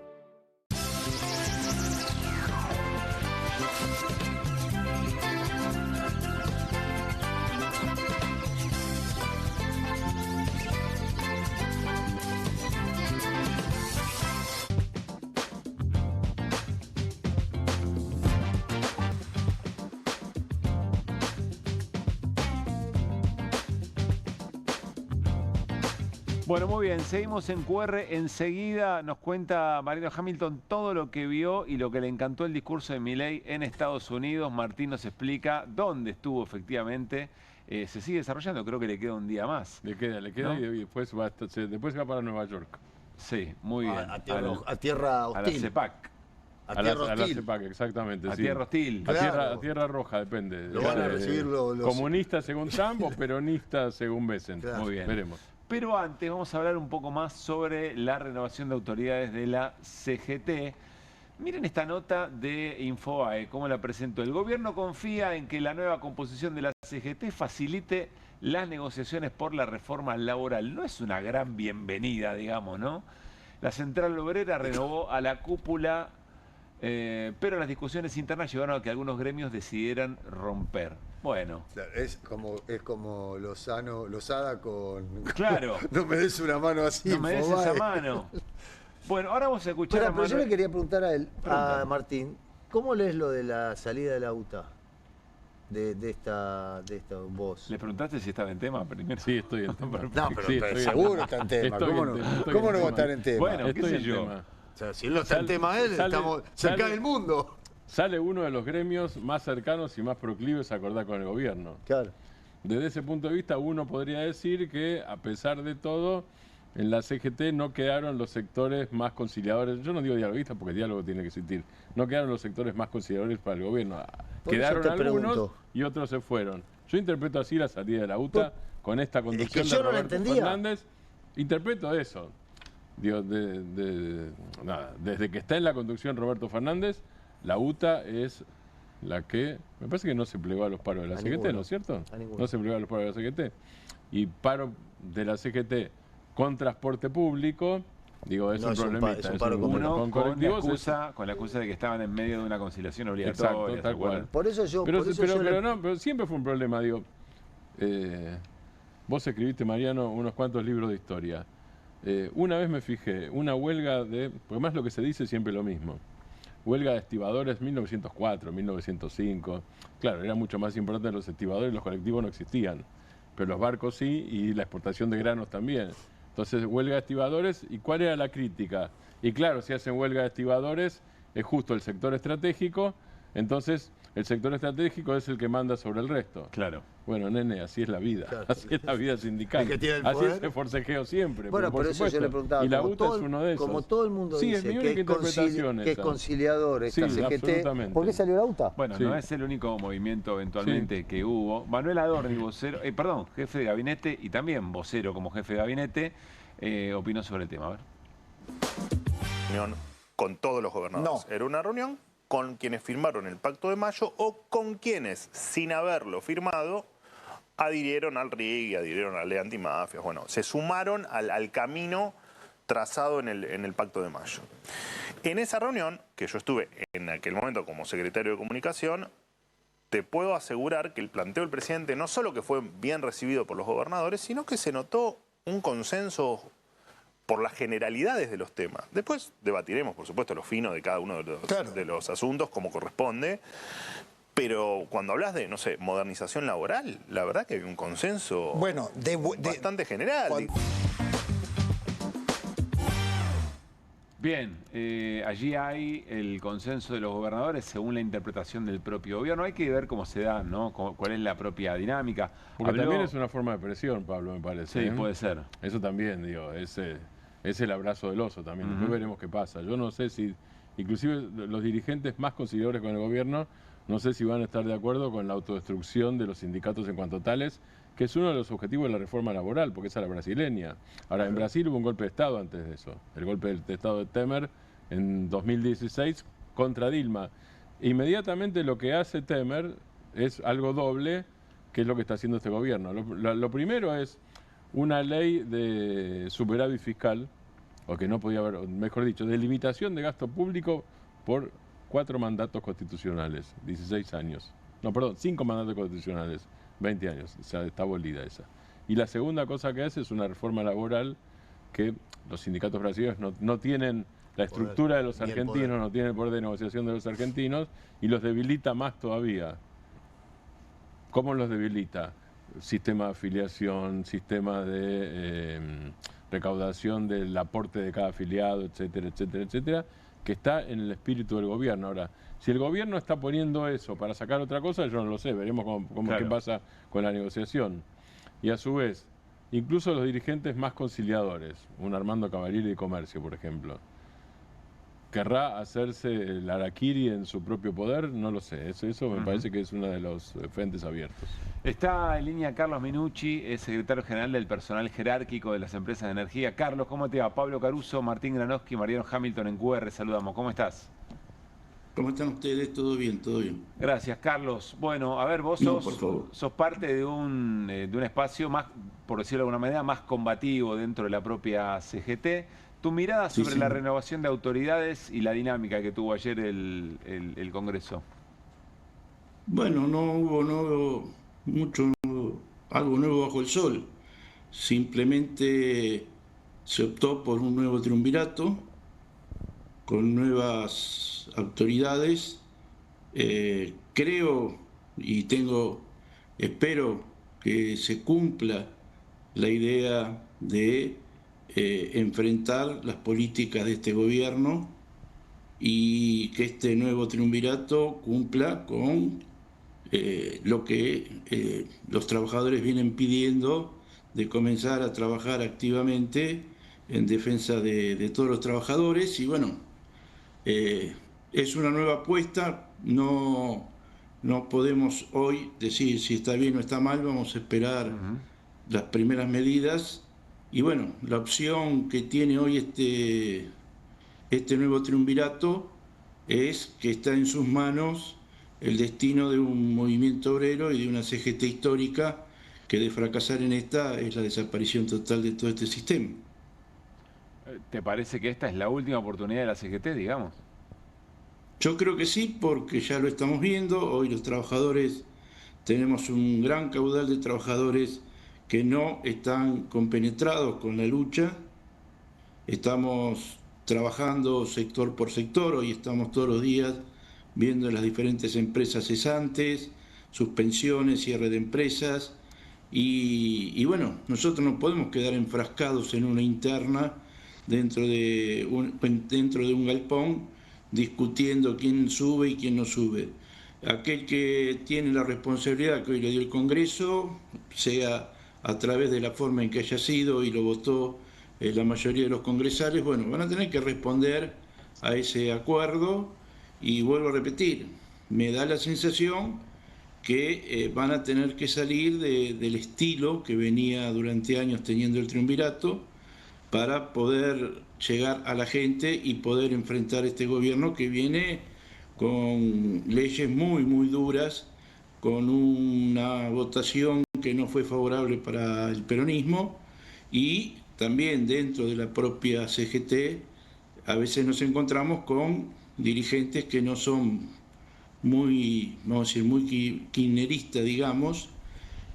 Bueno, muy bien, seguimos en QR. Enseguida nos cuenta Mariano Hamilton todo lo que vio y lo que le encantó el discurso de Milei en Estados Unidos. Martín nos explica dónde estuvo efectivamente. Se sigue desarrollando, creo que le queda un día más. Le queda, ¿no? Y después se va para Nueva York. Sí, muy bien. A tierra hostil. A la CEPAC. A la CEPAC, exactamente. A sí. tierra hostil. A tierra roja, depende. Lo van a recibir los... Comunistas según Trump o peronistas según Bessent. Claro. Muy bien. Veremos. Pero antes vamos a hablar un poco más sobre la renovación de autoridades de la CGT. Miren esta nota de Infobae, cómo la presentó. El gobierno confía en que la nueva composición de la CGT facilite las negociaciones por la reforma laboral. No es una gran bienvenida, digamos, ¿no? La Central Obrera renovó a la cúpula, pero las discusiones internas llevaron a que algunos gremios decidieran romper. Bueno. Es como Lozada con... Claro. No me des una mano así. No me des esa mano. Bueno, ahora vamos a escuchar pero yo le quería preguntar a Martín, ¿cómo lees lo de la salida de la UTA? De esta voz. ¿Le preguntaste si estaba en tema primero? Sí, estoy en tema. No, pero seguro está en tema. ¿Cómo no va a estar en tema? Bueno, qué sé yo. O sea, si él no está en tema él, se cae el mundo. Sale uno de los gremios más cercanos y más proclives a acordar con el gobierno. Claro. Desde ese punto de vista, uno podría decir que, a pesar de todo, en la CGT no quedaron los sectores más conciliadores. Yo no digo dialoguistas porque el diálogo tiene que existir. No quedaron los sectores más conciliadores para el gobierno. Quedaron algunos y otros se fueron. Yo interpreto así la salida de la UTA con esta conducción de Roberto Fernández. Interpreto eso. Digo, desde que está en la conducción Roberto Fernández, la UTA es la que... Me parece que no se plegó a los paros de la CGT, ¿no es cierto? No se plegó a los paros de la CGT. Y paro de la CGT con transporte público, digo, es un problemita. Es un paro con la excusa de que estaban en medio de una conciliación obligatoria. Exacto, tal cual. Por eso yo... Pero siempre fue un problema, digo. Vos escribiste, Mariano, unos cuantos libros de historia. Una vez me fijé, una huelga de... Porque más lo que se dice siempre lo mismo. Huelga de estibadores 1904, 1905. Claro, era mucho más importante los estibadores, los colectivos no existían. Pero los barcos sí, y la exportación de granos también. Entonces, huelga de estibadores, ¿y cuál era la crítica? Y claro, si hacen huelga de estibadores, es justo el sector estratégico, entonces el sector estratégico es el que manda sobre el resto. Claro. Bueno, nene, así es la vida. Claro. Así es la vida sindical. El que tiene el así poder. es el forcejeo siempre. Bueno, por eso yo le preguntaba. Y la como UTA todo, es uno de esos. Como todo el mundo sí, dice es mi que, única interpretación que es esa. conciliador esta Sí, CGT. absolutamente. ¿Por qué salió la UTA? Bueno, Sí. no es el único movimiento eventualmente que hubo. Manuel Adorni, vocero, jefe de gabinete y también vocero como jefe de gabinete, opinó sobre el tema. A ver. Reunión con todos los gobernadores. Era una reunión con quienes firmaron el Pacto de Mayo o con quienes, sin haberlo firmado, adhirieron al RIG y adhirieron a la ley antimafias. Bueno, se sumaron al camino trazado en el Pacto de Mayo. En esa reunión, que yo estuve en aquel momento como secretario de Comunicación, te puedo asegurar que el planteo del presidente no solo que fue bien recibido por los gobernadores, sino que se notó un consenso por las generalidades de los temas. Después debatiremos, por supuesto, lo fino de cada uno de los asuntos como corresponde, pero cuando hablas de, no sé, modernización laboral, la verdad que hay un consenso bastante general. Bien, allí hay el consenso de los gobernadores según la interpretación del propio gobierno. Hay que ver cómo se da, ¿no? Cuál es la propia dinámica. Porque también es una forma de presión, Pablo, me parece. Sí, puede ser. Eso también, digo, es el abrazo del oso también. Después veremos qué pasa. Yo no sé si, inclusive los dirigentes más conciliadores con el gobierno, no sé si van a estar de acuerdo con la autodestrucción de los sindicatos en cuanto tales, que es uno de los objetivos de la reforma laboral, porque es a la brasileña. Ahora, en Brasil hubo un golpe de Estado antes de eso, el golpe de Estado de Temer en 2016 contra Dilma. Inmediatamente lo que hace Temer es algo doble, que es lo que está haciendo este gobierno. Lo primero es una ley de superávit fiscal, o que no podía haber, mejor dicho, de limitación de gasto público por 4 mandatos constitucionales, 16 años. No, perdón, 5 mandatos constitucionales, 20 años. O sea, está abolida esa. Y la segunda cosa que hace es una reforma laboral que los sindicatos brasileños no tienen la estructura de los argentinos, no tienen el poder de negociación de los argentinos y los debilita más todavía. ¿Cómo los debilita? Sistema de afiliación, sistema de recaudación del aporte de cada afiliado, etcétera, etcétera, etcétera, que está en el espíritu del gobierno. Ahora, si el gobierno está poniendo eso para sacar otra cosa, yo no lo sé, veremos qué pasa con la negociación. Y a su vez, incluso los dirigentes más conciliadores, un Armando Cavalieri de Comercio, por ejemplo, ¿querrá hacerse el harakiri en su propio poder? No lo sé, eso me parece que es uno de los frentes abiertos. Está en línea Carlos Minucci, es secretario general del personal jerárquico de las empresas de energía. Carlos, ¿cómo te va? Pablo Caruso, Martín Granowski, Mariano Hamilton en QR, saludamos. ¿Cómo estás? ¿Cómo están ustedes? ¿Todo bien? ¿Todo bien? Gracias, Carlos. Bueno, a ver, vos sos parte de un espacio más, por decirlo de alguna manera, más combativo dentro de la propia CGT. Tu mirada sobre la renovación de autoridades y la dinámica que tuvo ayer el Congreso. Bueno, no hubo algo nuevo bajo el sol. Simplemente se optó por un nuevo triunvirato con nuevas autoridades. Creo y espero que se cumpla la idea de enfrentar las políticas de este gobierno y que este nuevo triunvirato cumpla con lo que los trabajadores vienen pidiendo, de comenzar a trabajar activamente en defensa de todos los trabajadores. Y bueno, es una nueva apuesta, no podemos hoy decir si está bien o está mal, vamos a esperar las primeras medidas. Y bueno, la opción que tiene hoy este nuevo triunvirato es que está en sus manos el destino de un movimiento obrero y de una CGT histórica que de fracasar en esta es la desaparición total de todo este sistema. ¿Te parece que esta es la última oportunidad de la CGT, digamos? Yo creo que sí, porque ya lo estamos viendo. Hoy los trabajadores, tenemos un gran caudal de trabajadores que no están compenetrados con la lucha. Estamos trabajando sector por sector, hoy estamos todos los días viendo las diferentes empresas cesantes, suspensiones, cierre de empresas, y bueno, nosotros no podemos quedar enfrascados en una interna dentro de un galpón discutiendo quién sube y quién no sube. Aquel que tiene la responsabilidad que hoy le dio el Congreso, sea a través de la forma en que haya sido y lo votó la mayoría de los congresales, bueno, van a tener que responder a ese acuerdo y vuelvo a repetir, me da la sensación que van a tener que salir del estilo que venía durante años teniendo el triunvirato para poder llegar a la gente y poder enfrentar este gobierno que viene con leyes muy, muy duras, con una votación que no fue favorable para el peronismo y también dentro de la propia CGT a veces nos encontramos con dirigentes que no son muy, vamos a decir, muy kirchneristas, digamos,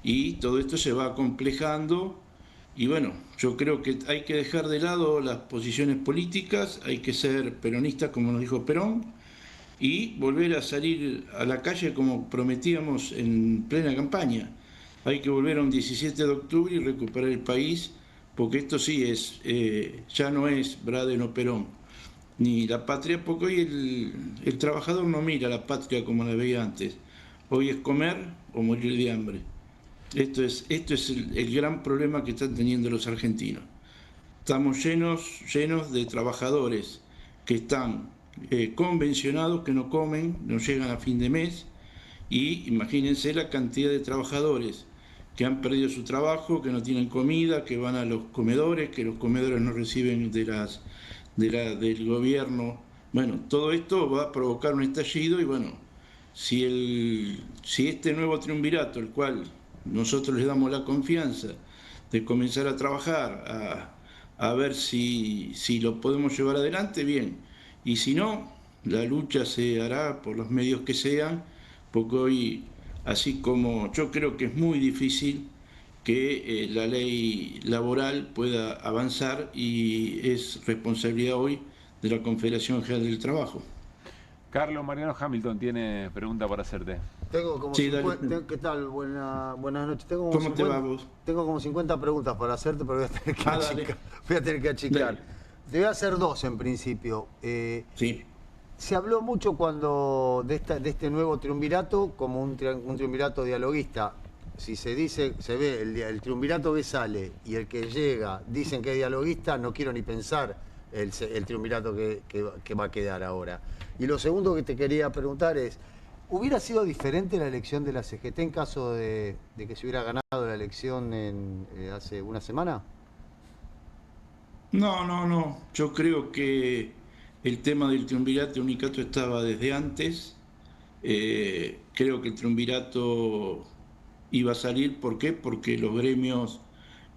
y todo esto se va acomplejando y bueno, yo creo que hay que dejar de lado las posiciones políticas, hay que ser peronistas como nos dijo Perón y volver a salir a la calle como prometíamos en plena campaña. Hay que volver a un 17 de octubre y recuperar el país, porque esto sí es, ya no es Braden o Perón, ni la patria, porque hoy el trabajador no mira la patria como la veía antes. Hoy es comer o morir de hambre. Esto es el gran problema que están teniendo los argentinos. Estamos llenos de trabajadores que están convencionados, que no comen, no llegan a fin de mes, y imagínense la cantidad de trabajadores que han perdido su trabajo, que no tienen comida, que van a los comedores, que los comedores no reciben del gobierno. Bueno, todo esto va a provocar un estallido y bueno, si este nuevo triunvirato, el cual nosotros les damos la confianza de comenzar a trabajar, a ver si lo podemos llevar adelante, bien. Y si no, la lucha se hará por los medios que sean, porque hoy, así como yo creo que es muy difícil que la ley laboral pueda avanzar y es responsabilidad hoy de la Confederación General del Trabajo. Carlos Mariano Hamilton tiene pregunta para hacerte. Tengo como ¿qué tal? Buenas noches. ¿Cómo te va vos? Tengo como 50 preguntas para hacerte, pero voy a tener que achicar. Te voy a hacer dos en principio. Sí. Se habló mucho de este nuevo triunvirato como un triunvirato dialoguista. Si se ve el triunvirato que sale y el que llega dicen que es dialoguista, no quiero ni pensar el triunvirato que va a quedar ahora. Y lo segundo que te quería preguntar es, ¿hubiera sido diferente la elección de la CGT en caso de que se hubiera ganado la elección hace una semana? No. Yo creo que el tema del triunvirato unicato estaba desde antes. Creo que el triunvirato iba a salir. ¿Por qué? Porque los gremios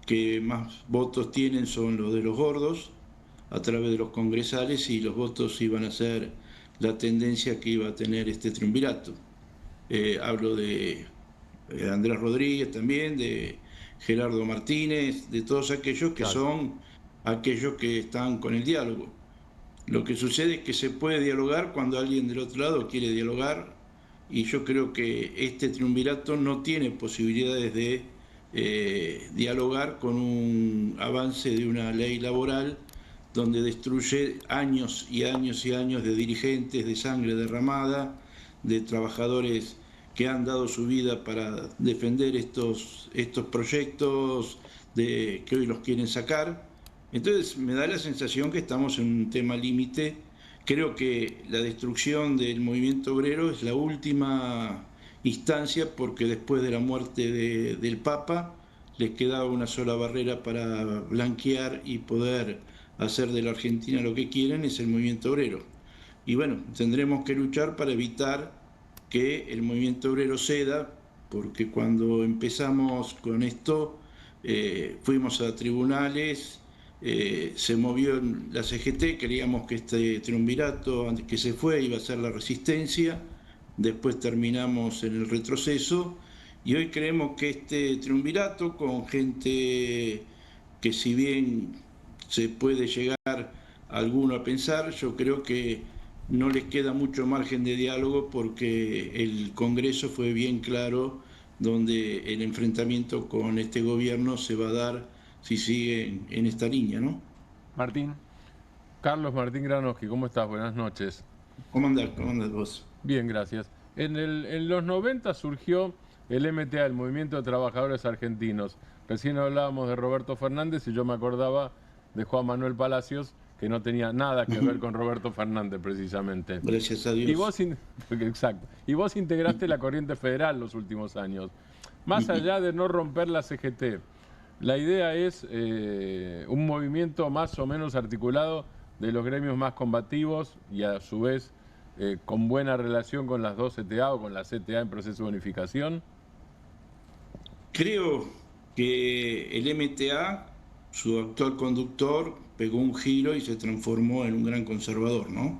que más votos tienen son los de los gordos, a través de los congresales, y los votos iban a ser la tendencia que iba a tener este triunvirato. Hablo de Andrés Rodríguez también, de Gerardo Martínez, de todos aquellos que son aquellos que están con el diálogo. Lo que sucede es que se puede dialogar cuando alguien del otro lado quiere dialogar, y yo creo que este triunvirato no tiene posibilidades de dialogar con un avance de una ley laboral donde destruye años y años y años de dirigentes, de sangre derramada, de trabajadores que han dado su vida para defender estos proyectos que hoy los quieren sacar. Entonces me da la sensación que estamos en un tema límite. Creo que la destrucción del movimiento obrero es la última instancia, porque después de la muerte del Papa les quedaba una sola barrera para blanquear y poder hacer de la Argentina lo que quieren, es el movimiento obrero. Y bueno, tendremos que luchar para evitar que el movimiento obrero ceda, porque cuando empezamos con esto fuimos a tribunales, se movió la CGT, creíamos que este triunvirato antes que se fue iba a ser la resistencia, después terminamos en el retroceso, y hoy creemos que este triunvirato, con gente que si bien se puede llegar a alguno a pensar, yo creo que no les queda mucho margen de diálogo, porque el Congreso fue bien claro donde el enfrentamiento con este gobierno se va a dar si sigue en esta línea, ¿no? Martín. Carlos Martín Granoski, ¿cómo estás? Buenas noches. ¿Cómo andás vos? Bien, gracias. En los 90 surgió el MTA, el Movimiento de Trabajadores Argentinos. Recién hablábamos de Roberto Fernández y yo me acordaba de Juan Manuel Palacios, que no tenía nada que ver con Roberto Fernández precisamente. Gracias a Dios. Exacto. Y vos integraste la Corriente Federal los últimos años. Más allá de no romper la CGT, la idea es un movimiento más o menos articulado de los gremios más combativos y a su vez con buena relación con las dos CTA o con la CTA en proceso de unificación. Creo que el MTA, su actual conductor, pegó un giro y se transformó en un gran conservador, ¿no?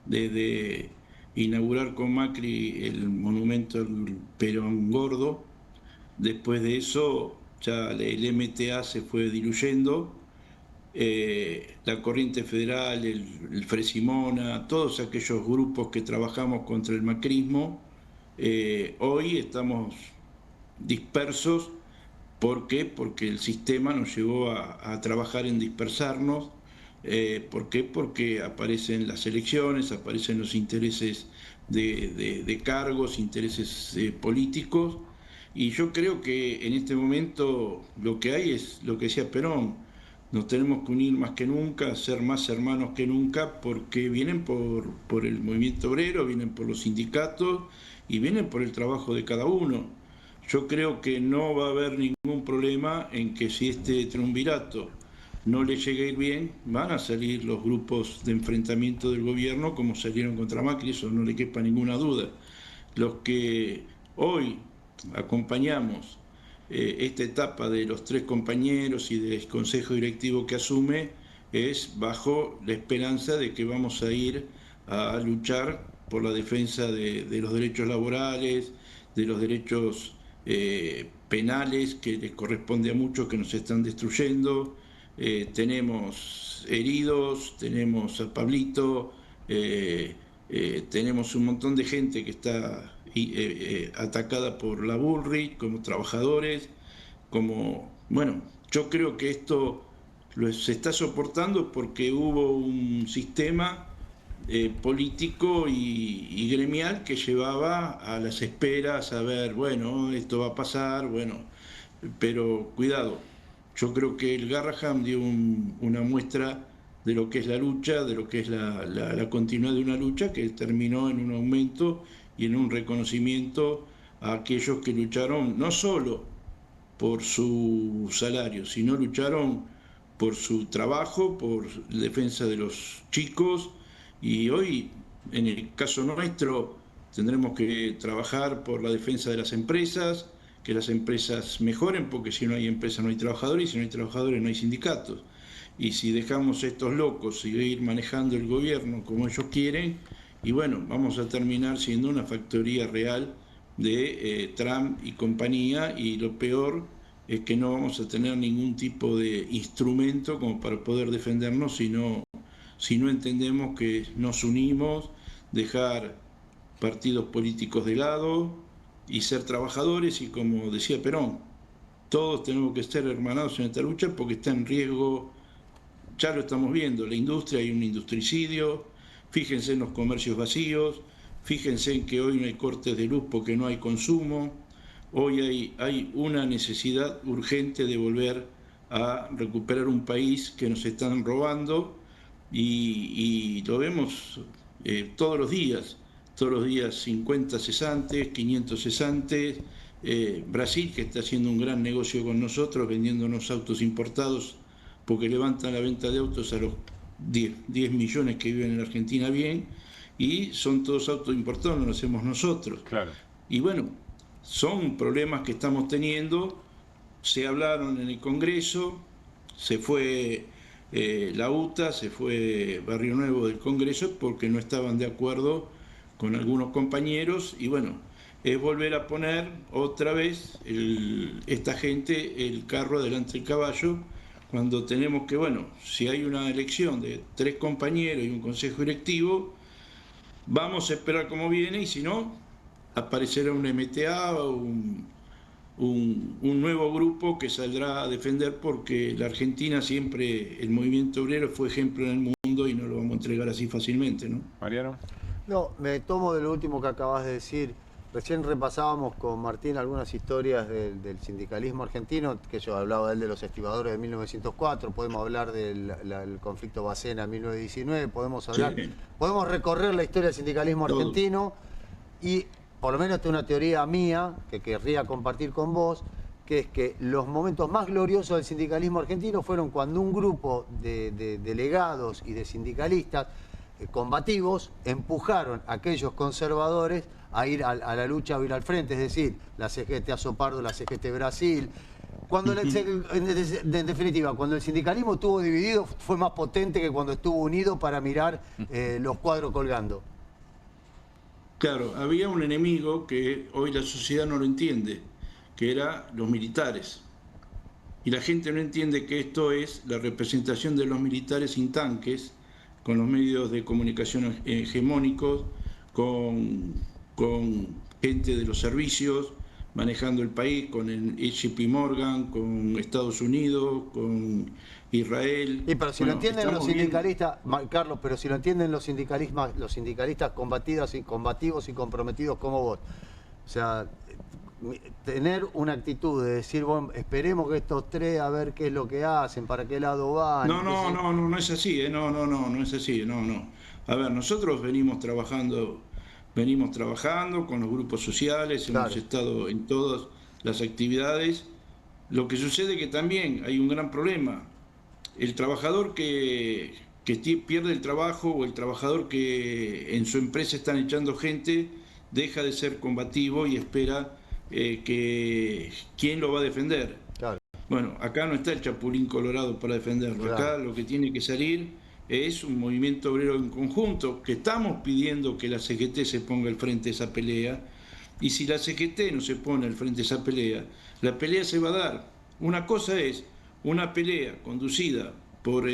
Desde inaugurar con Macri el monumento al Perón Gordo, después de eso ya el MTA se fue diluyendo, la Corriente Federal, el Fresimona, todos aquellos grupos que trabajamos contra el macrismo, hoy estamos dispersos. ¿Por qué? Porque el sistema nos llevó a trabajar en dispersarnos. ¿Por qué? Porque aparecen las elecciones, aparecen los intereses de cargos, intereses políticos, y yo creo que en este momento lo que hay es lo que decía Perón: nos tenemos que unir más que nunca, ser más hermanos que nunca, porque vienen por el movimiento obrero, vienen por los sindicatos y vienen por el trabajo de cada uno. Yo creo que no va a haber ningún problema en que si este triunvirato no le llega a ir bien, van a salir los grupos de enfrentamiento del gobierno como salieron contra Macri, eso no le quepa ninguna duda. Los que hoy acompañamos esta etapa de los 3 compañeros y del consejo directivo que asume es bajo la esperanza de que vamos a ir a luchar por la defensa de los derechos laborales, de los derechos penales que les corresponde a muchos que nos están destruyendo. Tenemos heridos, tenemos a Pablito, tenemos un montón de gente que está atacada por la Bullrich como trabajadores, bueno, yo creo que esto se está soportando porque hubo un sistema político y gremial que llevaba a las esperas a ver, bueno, esto va a pasar, bueno, pero cuidado, yo creo que el Garrahan dio una muestra de lo que es la lucha, de lo que es la continuidad de una lucha que terminó en un aumento y en un reconocimiento a aquellos que lucharon no solo por su salario, sino lucharon por su trabajo, por la defensa de los chicos. Y hoy, en el caso nuestro, tendremos que trabajar por la defensa de las empresas, que las empresas mejoren, porque si no hay empresas no hay trabajadores, y si no hay trabajadores no hay sindicatos. Y si dejamos a estos locos seguir manejando el gobierno como ellos quieren, y bueno, vamos a terminar siendo una factoría real de Trump y compañía, y lo peor es que no vamos a tener ningún tipo de instrumento como para poder defendernos si no entendemos que nos unimos, dejar partidos políticos de lado y ser trabajadores, y como decía Perón, todos tenemos que ser hermanados en esta lucha porque está en riesgo, ya lo estamos viendo, la industria, hay un industricidio, fíjense en los comercios vacíos, fíjense en que hoy no hay cortes de luz porque no hay consumo, hoy hay una necesidad urgente de volver a recuperar un país que nos están robando. Y lo vemos todos los días 50 cesantes, 500 cesantes, Brasil que está haciendo un gran negocio con nosotros vendiéndonos autos importados porque levantan la venta de autos a los 10 millones que viven en Argentina bien, y son todos autos importados, no lo hacemos nosotros. Claro. Y bueno, son problemas que estamos teniendo, se hablaron en el Congreso, se fue la UTA, se fue Barrio Nuevo del Congreso porque no estaban de acuerdo con algunos compañeros, y bueno, es volver a poner otra vez esta gente el carro delante del caballo, cuando tenemos que, bueno, si hay una elección de 3 compañeros y un consejo directivo, vamos a esperar cómo viene, y si no, aparecerá un MTA o un nuevo grupo que saldrá a defender, porque la Argentina siempre, el movimiento obrero fue ejemplo en el mundo y no lo vamos a entregar así fácilmente, ¿no? Mariano. No, me tomo de lo último que acabas de decir. Recién repasábamos con Martín algunas historias del sindicalismo argentino, que yo hablaba él de los estibadores de 1904, podemos hablar del conflicto Bacena en 1919, podemos recorrer la historia del sindicalismo argentino y por lo menos tengo una teoría mía que querría compartir con vos, que es que los momentos más gloriosos del sindicalismo argentino fueron cuando un grupo de delegados y de sindicalistas combativos empujaron a aquellos conservadores a ir a la lucha, a ir al frente, es decir, la CGT Azopardo, la CGT Brasil. Cuando en definitiva, cuando el sindicalismo estuvo dividido, fue más potente que cuando estuvo unido para mirar los cuadros colgando. Claro, había un enemigo que hoy la sociedad no lo entiende, que era los militares. Y la gente no entiende que esto es la representación de los militares sin tanques, con los medios de comunicación hegemónicos, con gente de los servicios, manejando el país, con el JP Morgan, con Estados Unidos, con Israel. Y pero si lo entienden los sindicalistas, Carlos, pero si lo entienden los sindicalistas combativos y comprometidos como vos, o sea, tener una actitud de decir, bueno, esperemos que estos tres a ver qué es lo que hacen, para qué lado van. No es así, no es así, no. A ver, nosotros venimos trabajando con los grupos sociales, hemos estado en todas las actividades. Lo que sucede es que también hay un gran problema. El trabajador que pierde el trabajo, o el trabajador que en su empresa están echando gente, deja de ser combativo y espera que quién lo va a defender. Claro. Bueno, acá no está el Chapulín Colorado para defenderlo. Claro. Acá lo que tiene que salir es un movimiento obrero en conjunto, que estamos pidiendo que la CGT se ponga al frente de esa pelea, y si la CGT no se pone al frente de esa pelea, la pelea se va a dar. Una cosa es una pelea conducida por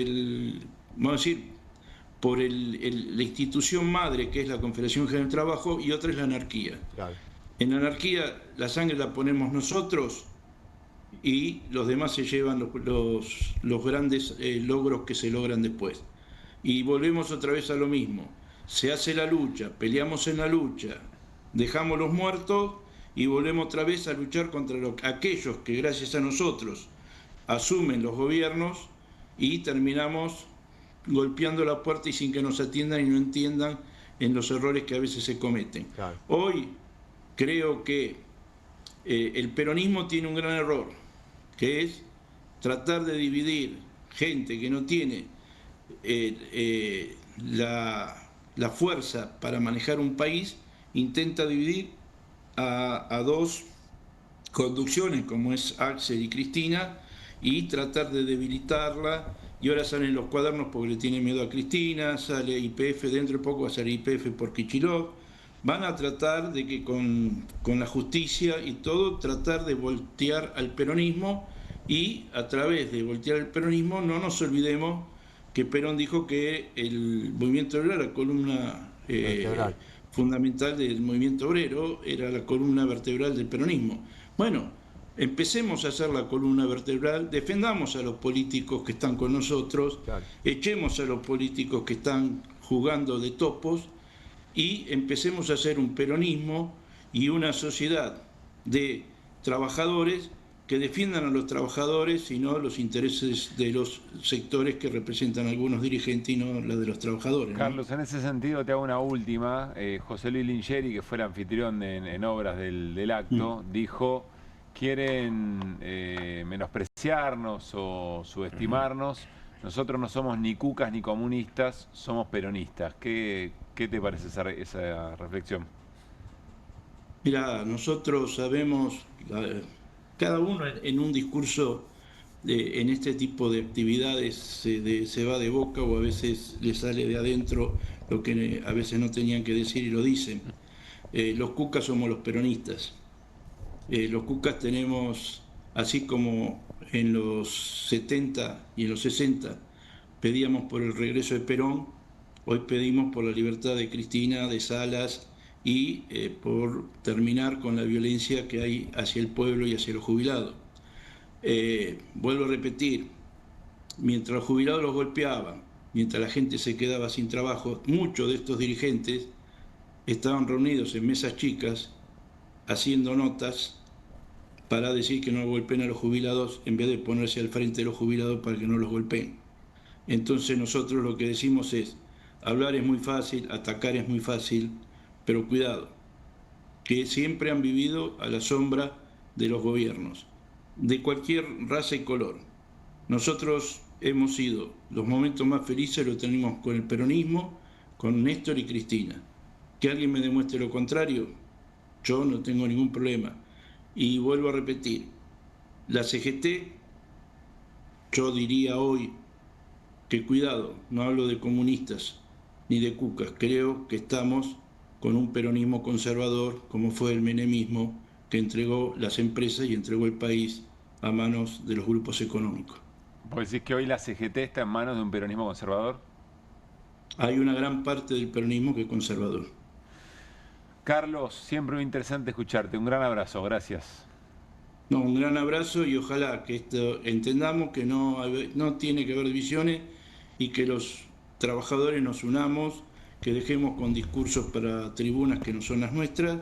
por la institución madre, que es la Confederación General del Trabajo, y otra es la anarquía. Claro. En la anarquía la sangre la ponemos nosotros y los demás se llevan los grandes logros que se logran después. Y volvemos otra vez a lo mismo. Se hace la lucha, peleamos en la lucha, dejamos los muertos y volvemos otra vez a luchar contra aquellos que gracias a nosotros asumen los gobiernos, y terminamos golpeando la puerta y sin que nos atiendan y no entiendan en los errores que a veces se cometen. Claro. Hoy creo que el peronismo tiene un gran error, que es tratar de dividir gente que no tiene la fuerza para manejar un país, intenta dividir a dos conducciones como es Axel y Cristina, y tratar de debilitarla, y ahora salen los cuadernos porque le tienen miedo a Cristina, sale YPF, dentro de poco va a salir YPF por Kicillof. Van a tratar de que con la justicia y todo, tratar de voltear al peronismo, y a través de voltear al peronismo no nos olvidemos que Perón dijo que el movimiento obrero era la columna fundamental del movimiento obrero, era la columna vertebral del peronismo. Bueno, empecemos a hacer la columna vertebral, defendamos a los políticos que están con nosotros, claro, echemos a los políticos que están jugando de topos, y empecemos a hacer un peronismo y una sociedad de trabajadores que defiendan a los trabajadores y no los intereses de los sectores que representan algunos dirigentes y no la de los trabajadores, ¿no? Carlos, en ese sentido te hago una última. José Luis Lingeri, que fue el anfitrión en obras del acto, dijo: quieren menospreciarnos o subestimarnos. Nosotros no somos ni cucas ni comunistas, somos peronistas. ¿Qué te parece esa reflexión? Mira, nosotros sabemos, cada uno en un discurso, en este tipo de actividades se va de boca, o a veces le sale de adentro lo que a veces no tenían que decir y lo dicen. Los cucas somos los peronistas. Los cucas tenemos, así como en los 70 y en los 60 pedíamos por el regreso de Perón, hoy pedimos por la libertad de Cristina, de Salas y por terminar con la violencia que hay hacia el pueblo y hacia los jubilados. Vuelvo a repetir, mientras los jubilados los golpeaban, mientras la gente se quedaba sin trabajo, muchos de estos dirigentes estaban reunidos en mesas chicas haciendo notas para decir que no golpeen a los jubilados en vez de ponerse al frente de los jubilados para que no los golpeen. Entonces nosotros lo que decimos es, hablar es muy fácil, atacar es muy fácil, pero cuidado, que siempre han vivido a la sombra de los gobiernos, de cualquier raza y color. Nosotros hemos sido, los momentos más felices los tenemos con el peronismo, con Néstor y Cristina. Que alguien me demuestre lo contrario, yo no tengo ningún problema. Y vuelvo a repetir, la CGT, yo diría hoy que cuidado, no hablo de comunistas ni de cucas, creo que estamos con un peronismo conservador, como fue el menemismo, que entregó las empresas y entregó el país a manos de los grupos económicos. ¿Vos decís que hoy la CGT está en manos de un peronismo conservador? Hay una gran parte del peronismo que es conservador. Carlos, siempre muy interesante escucharte. Un gran abrazo, gracias. No, un gran abrazo y ojalá que esto entendamos que no tiene que haber divisiones y que los trabajadores nos unamos, que dejemos con discursos para tribunas que no son las nuestras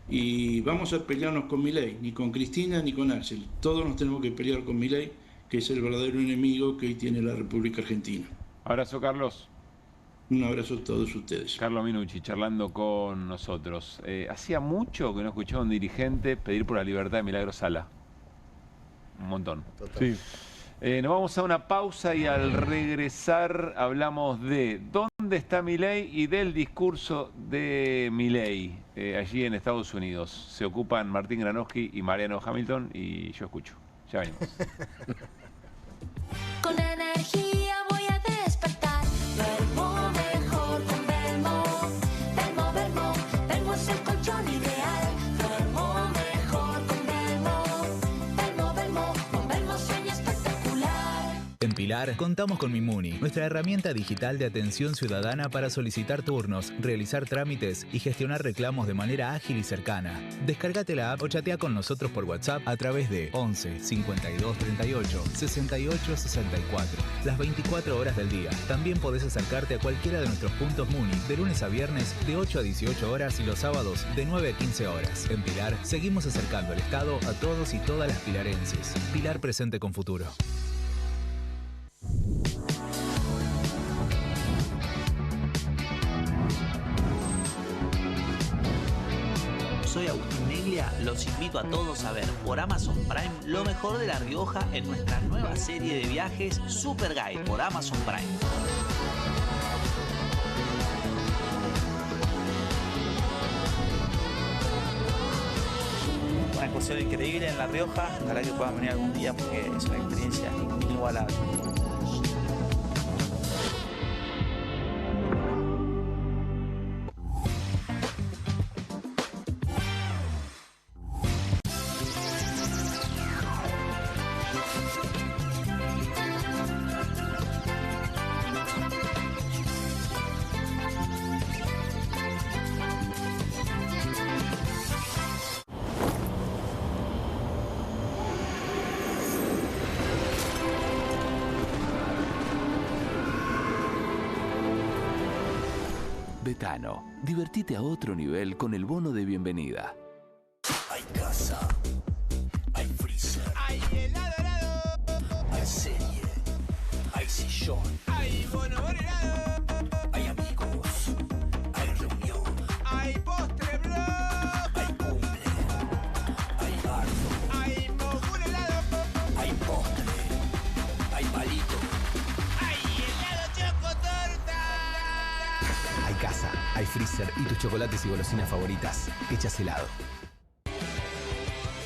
y vamos a pelearnos con Milei, ni con Cristina ni con Axel. Todos nos tenemos que pelear con Milei, que es el verdadero enemigo que hoy tiene la República Argentina. Abrazo, Carlos. Un abrazo a todos ustedes. Carlos Minucci, charlando con nosotros. Hacía mucho que no escuchaba a un dirigente pedir por la libertad de Milagro Sala. Un montón. Total. Sí. Nos vamos a una pausa y al regresar hablamos de dónde está Milei y del discurso de Milei allí en Estados Unidos. Se ocupan Martín Granowski y Mariano Hamilton y yo escucho. Ya venimos. Con energía voy a despertar. Duermo mejor con Belmo. Belmo, Belmo, Belmo es el colchón ideal. Duermo mejor con Belmo. Belmo, Belmo, con Belmo sueño espectacular. En Pilar contamos con Mimuni, nuestra herramienta digital de atención ciudadana para solicitar turnos, realizar trámites y gestionar reclamos de manera ágil y cercana. Descárgate la app o chatea con nosotros por WhatsApp a través de 11 52 38 68 64, las 24 horas del día. También podés acercarte a cualquiera de nuestros puntos Muni de lunes a viernes de 8 a 18 horas y los sábados de 9 a 15 horas. En Pilar seguimos acercando el Estado a todos y todas las pilarenses. Pilar presente con futuro. Soy Agustín Neglia, los invito a todos a ver por Amazon Prime lo mejor de La Rioja en nuestra nueva serie de viajes Super Guide por Amazon Prime. Una excursión increíble en La Rioja, ojalá que puedan venir algún día porque es una experiencia inigualable. Betano, divertite a otro nivel con el bono de bienvenida. Hay casa, hay freezer, hay helado, hay serie, hay sillón, hay bono helado, hay amigos, hay reunión, hay postre bro, hay cumple, hay bardo, hay mogur helado, hay postre, hay palito, hay helado chocotorta. Hay casa, hay freezer y tus chocolates y golosinas favoritas hechas helado.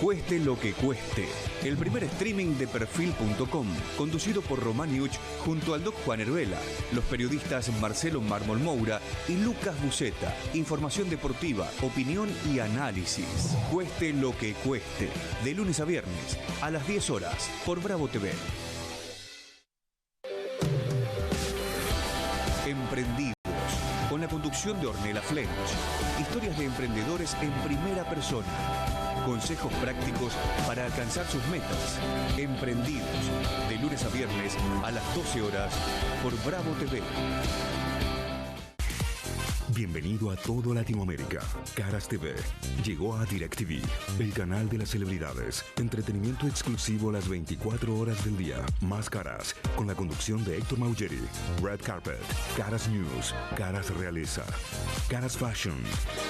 Cueste lo que cueste. El primer streaming de Perfil.com, conducido por Román Yuch junto al Doc Juan Heruela, los periodistas Marcelo Mármol Moura y Lucas Buceta. Información deportiva, opinión y análisis. Cueste lo que cueste. De lunes a viernes, a las 10 horas, por Bravo TV. Emprendidos, con la conducción producción de Ornella Flench. Historias de emprendedores en primera persona. Consejos prácticos para alcanzar sus metas. Emprendidos. De lunes a viernes a las 12 horas por Bravo TV. Bienvenido a todo Latinoamérica. Caras TV llegó a DirecTV, el canal de las celebridades. Entretenimiento exclusivo las 24 horas del día. Más Caras, con la conducción de Héctor Maugeri. Red Carpet, Caras News, Caras Realeza, Caras Fashion,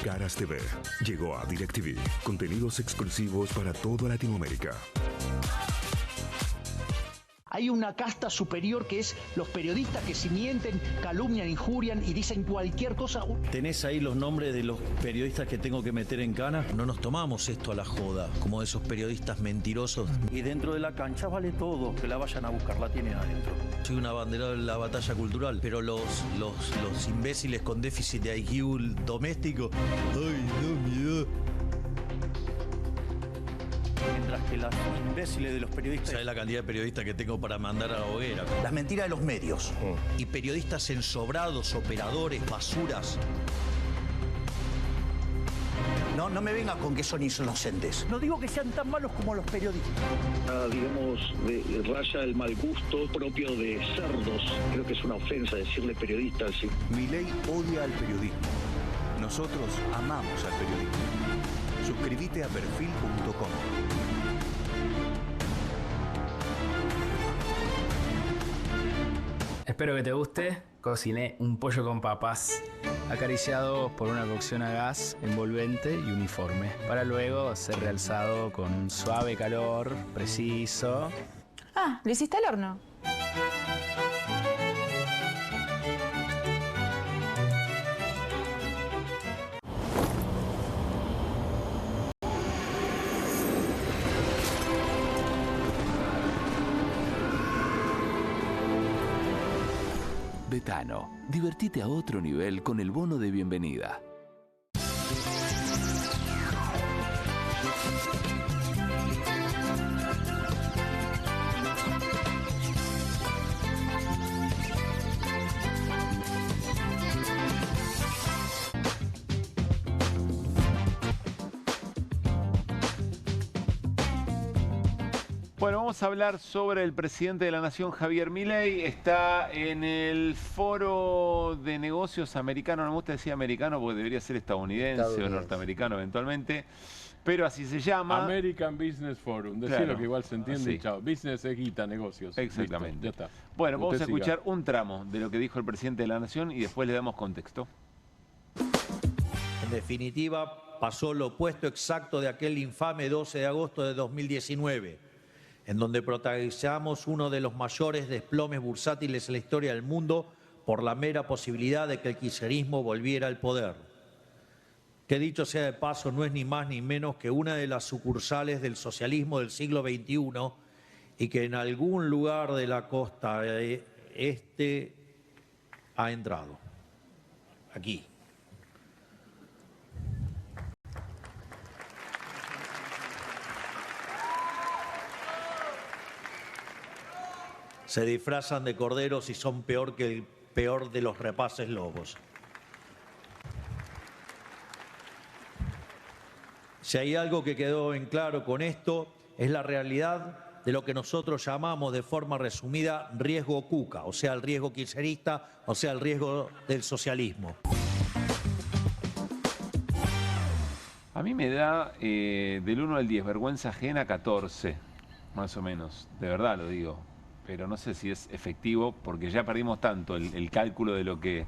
Caras TV. Llegó a DirecTV. Contenidos exclusivos para toda Latinoamérica. Hay una casta superior que es los periodistas que si mienten, calumnian, injurian y dicen cualquier cosa. ¿Tenés ahí los nombres de los periodistas que tengo que meter en cana? No nos tomamos esto a la joda, como esos periodistas mentirosos. Y dentro de la cancha vale todo, que la vayan a buscar, la tiene adentro. Soy una bandera de la batalla cultural, pero los imbéciles con déficit de IQ doméstico, ¡ay, no, miedo! Mientras que los imbéciles de los periodistas... ¿Sabes la cantidad de periodistas que tengo para mandar a la hoguera? Las mentiras de los medios. Y periodistas ensobrados, operadores, basuras. No me vengan con que son inocentes. No digo que sean tan malos como los periodistas. Digamos, raya el mal gusto propio de cerdos. Creo que es una ofensa decirle periodista así. Milei odia al periodismo. Nosotros amamos al periodismo. Suscríbete a perfil.com. Espero que te guste. Cociné un pollo con papas, acariciado por una cocción a gas envolvente y uniforme, para luego ser realzado con un suave calor preciso. Ah, ¿lo hiciste al horno? Betano, divertite a otro nivel con el bono de bienvenida. Bueno, vamos a hablar sobre el presidente de la Nación, Javier Milei. Está en el Foro de Negocios americano. No me gusta decir americano porque debería ser estadounidense o norteamericano eventualmente. Pero así se llama. American Business Forum. Decirlo Claro. que igual se entiende. Sí. Chao. Business es guita, negocios. Exactamente. Listo, ya está. Bueno, vamos Usted a siga. escuchar un tramo de lo que dijo el presidente de la Nación y después le damos contexto. En definitiva, pasó lo opuesto exacto de aquel infame 12 de agosto de 2019, en donde protagonizamos uno de los mayores desplomes bursátiles en la historia del mundo por la mera posibilidad de que el kirchnerismo volviera al poder. Que dicho sea de paso, no es ni más ni menos que una de las sucursales del socialismo del siglo XXI y que en algún lugar de la costa este ha entrado. Aquí. Se disfrazan de corderos y son peor que el peor de los rapaces lobos. Si hay algo que quedó en claro con esto, es la realidad de lo que nosotros llamamos de forma resumida riesgo Cuca, o sea, el riesgo kirchnerista, o sea, el riesgo del socialismo. A mí me da del 1 al 10, vergüenza ajena 14, más o menos. De verdad lo digo. Pero no sé si es efectivo porque ya perdimos tanto el cálculo de lo que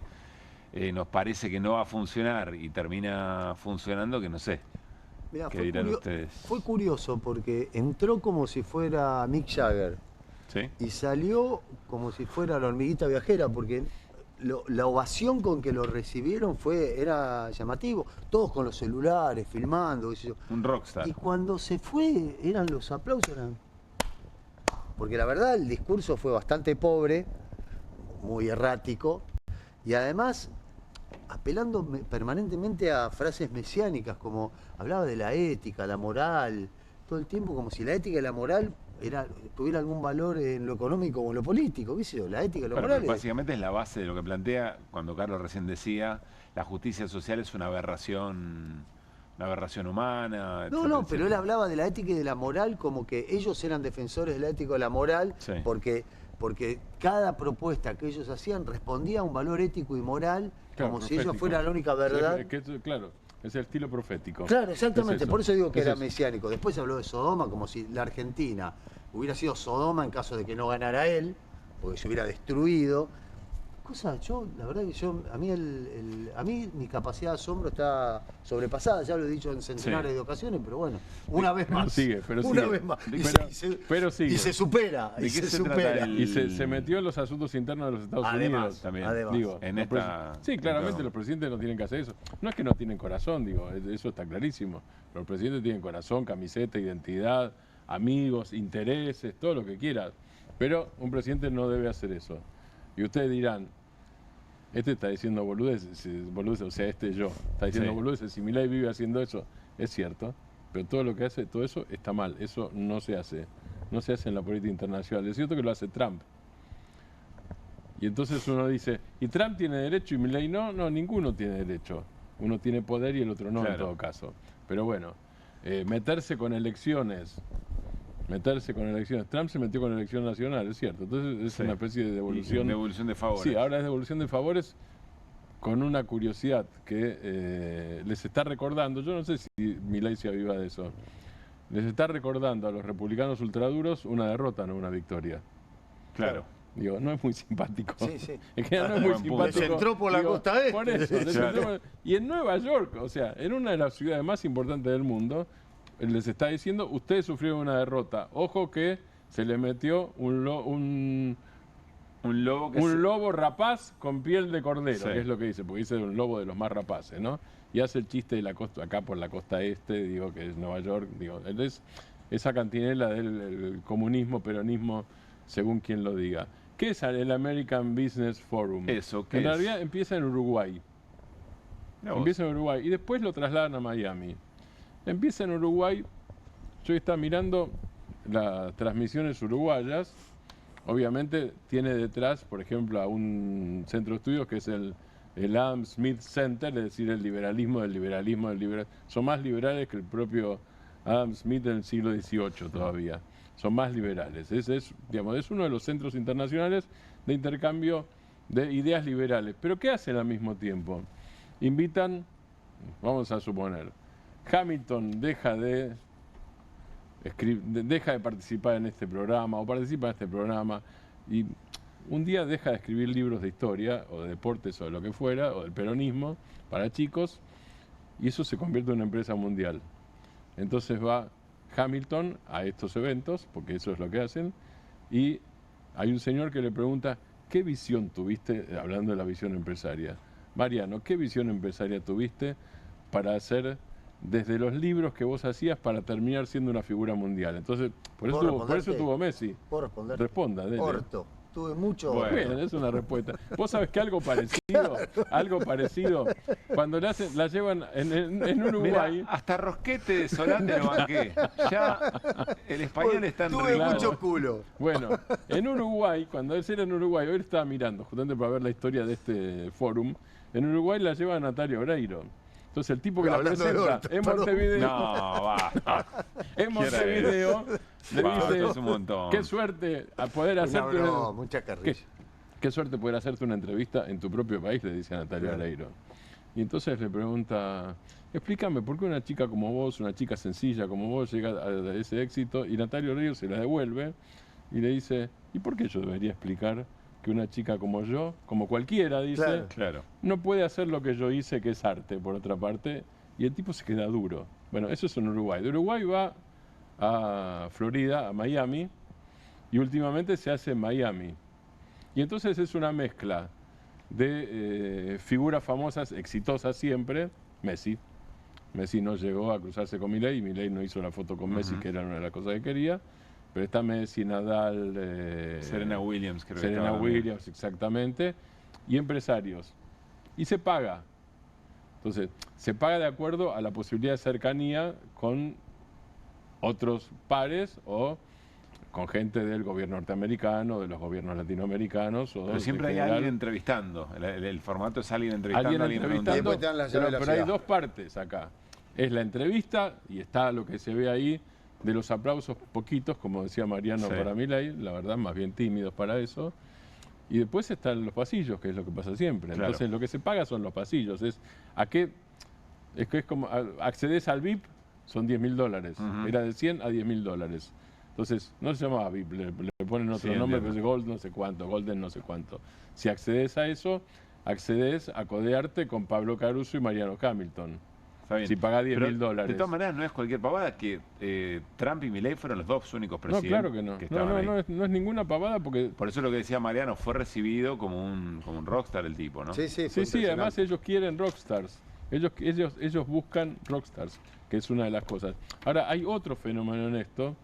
nos parece que no va a funcionar y termina funcionando que no sé. Mirá, ¿Qué dirán ustedes? Fue curioso porque entró como si fuera Mick Jagger. ¿Sí? Y salió como si fuera la hormiguita viajera porque la ovación con que lo recibieron era llamativo. Todos con los celulares, filmando. Qué sé yo. Un rockstar. Y cuando se fue, los aplausos eran... Porque la verdad el discurso fue bastante pobre, muy errático, y además apelando permanentemente a frases mesiánicas, como hablaba de la ética, la moral, todo el tiempo como si la ética y la moral tuviera algún valor en lo económico o en lo político, ¿qué sé yo? La ética, lo Bueno, moral. básicamente es la base de lo que plantea cuando Carlos recién decía, la justicia social es una aberración humana. No, etcétera, pero él hablaba de la ética y de la moral como que ellos eran defensores de la ética y de la moral, Sí. porque cada propuesta que ellos hacían respondía a un valor ético y moral, Claro, como si ellos profético. fueran la única verdad. Claro, es el estilo profético. Claro, exactamente, Es por eso digo que es era eso. mesiánico. Después se habló de Sodoma como si la Argentina hubiera sido Sodoma en caso de que no ganara él, porque se hubiera destruido. La verdad que a mí mi capacidad de asombro está sobrepasada, ya lo he dicho en centenares de ocasiones, pero bueno, una vez más. Una vez más. Pero sigue. Y se supera. ¿De Y qué se se supera. trata Y se metió en los asuntos internos de los Estados Unidos también. Digo, En los esta- sí, claramente los presidentes no tienen que hacer eso. No es que no tienen corazón, digo, eso está clarísimo. Pero los presidentes tienen corazón, camiseta, identidad, amigos, intereses, todo lo que quieras. Pero un presidente no debe hacer eso. Y ustedes dirán, este está diciendo boludeces, o sea, yo, está diciendo Sí. boludeces, si Milei vive haciendo eso, es cierto, pero todo lo que hace, todo eso está mal, eso no se hace en la política internacional, es cierto que lo hace Trump. Y entonces uno dice, ¿y Trump tiene derecho y Milei no? No, ninguno tiene derecho. Uno tiene poder y el otro no, en Claro. todo caso. Pero bueno, meterse con elecciones. Trump se metió con elección nacional, es cierto. Entonces es Sí. una especie de devolución. Y devolución de favores. Sí, ahora es devolución de favores con una curiosidad que les está recordando, yo no sé si Milei se aviva de eso, les está recordando a los republicanos ultraduros una derrota, no una victoria. Claro. Digo, no es muy simpático. Sí, sí. Es que no es muy Buen punto. simpático. Les entró por la costa este. Por eso, les Claro. entró y en Nueva York, o sea, en una de las ciudades más importantes del mundo, les está diciendo, ustedes sufrieron una derrota. Ojo que se le metió un lobo rapaz con piel de cordero, Sí. que es lo que dice, porque dice un lobo de los más rapaces, ¿no? Y hace el chiste de la costa, acá por la costa este, digo, que es Nueva York, digo, es esa cantinela del comunismo, peronismo, según quien lo diga. ¿Qué es el American Business Forum? Eso, ¿qué En es? realidad empieza en Uruguay. Mirá vos. Empieza en Uruguay y después lo trasladan a Miami. Empieza en Uruguay, yo estaba mirando las transmisiones uruguayas, obviamente tiene detrás, por ejemplo, a un centro de estudios que es el Adam Smith Center, es decir, el liberalismo del liberalismo del liberalismo. Son más liberales que el propio Adam Smith en el siglo XVIII todavía. Son más liberales. Es uno de los centros internacionales de intercambio de ideas liberales. Pero ¿qué hacen al mismo tiempo? Invitan, vamos a suponer, Hamilton deja de participar en este programa o participa en este programa y un día deja de escribir libros de historia o de deportes o de lo que fuera, o del peronismo para chicos, y eso se convierte en una empresa mundial. Entonces va Hamilton a estos eventos, porque eso es lo que hacen, y hay un señor que le pregunta, ¿qué visión tuviste, hablando de la visión empresaria? Mariano, ¿qué visión empresaria tuviste para hacer desde los libros que vos hacías para terminar siendo una figura mundial? Entonces, por eso tuvo Messi. ¿Puedo responder? Responda, dele. Corto. Tuve mucho. Bueno, es una respuesta. Vos sabés que algo parecido, cuando la llevan en Uruguay. Mirá, hasta Rosquete de Solante lo banqué. Ya el español está en Tuve ritmo. mucho culo. Bueno, en Uruguay, cuando él era en Uruguay, hoy estaba mirando, justamente para ver la historia de este fórum, en Uruguay la lleva Natalia Oreiro. Entonces el tipo que la Hablando de presenta orto, en perdón. Montevideo, No, va. en Montevideo, le Esto es un dice, montón. qué suerte a poder hacerte mucha carrilla. qué suerte poder hacerte una entrevista en tu propio país, le dice a Natalia Claro. Oreiro. Y entonces le pregunta, explícame, ¿por qué una chica como vos, una chica sencilla como vos, llega a ese éxito? Y Natalia Oreiro se la devuelve y le dice, ¿y por qué yo debería explicar que una chica como yo, como cualquiera, dice, Claro. no puede hacer lo que yo hice, que es arte, por otra parte? Y el tipo se queda duro. Bueno, eso es en Uruguay. De Uruguay va a Florida, a Miami, y últimamente se hace en Miami. Y entonces es una mezcla de figuras famosas, exitosas siempre. Messi. Messi no llegó a cruzarse con Milei, y Milei no hizo la foto con Messi, que era una de las cosas que quería. Pero está Messi, Nadal, Serena Williams, creo que Serena estaba también. Williams, exactamente. Y empresarios. Y se paga. Entonces, se paga de acuerdo a la posibilidad de cercanía con otros pares o con gente del gobierno norteamericano, de los gobiernos latinoamericanos. Pero siempre hay alguien entrevistando. El formato es alguien entrevistando, alguien entrevistando, preguntando. pero hay dos partes acá. Es la entrevista, y está lo que se ve ahí, de los aplausos poquitos, como decía Mariano para Milei, la verdad, más bien tímidos para eso. Y después están los pasillos, que es lo que pasa siempre. Claro. Entonces, lo que se paga son los pasillos. Es como, accedes al VIP, son $10.000. Era de 100 a $10.000. Entonces, no se llamaba VIP, le ponen otro nombre, que es Gold no sé cuánto, Golden no sé cuánto. Si accedes a eso, accedes a codearte con Pablo Caruso y Mariano Hamilton. Está bien. Si pagás $10.000. De todas maneras, no es cualquier pavada que Trump y Milei fueron los dos únicos presidentes. No, claro que no. No es ninguna pavada porque... Por eso lo que decía Mariano, fue recibido como un rockstar el tipo, ¿no? Sí, además ellos quieren rockstars. Ellos buscan rockstars, que es una de las cosas. Ahora, hay otro fenómeno en esto,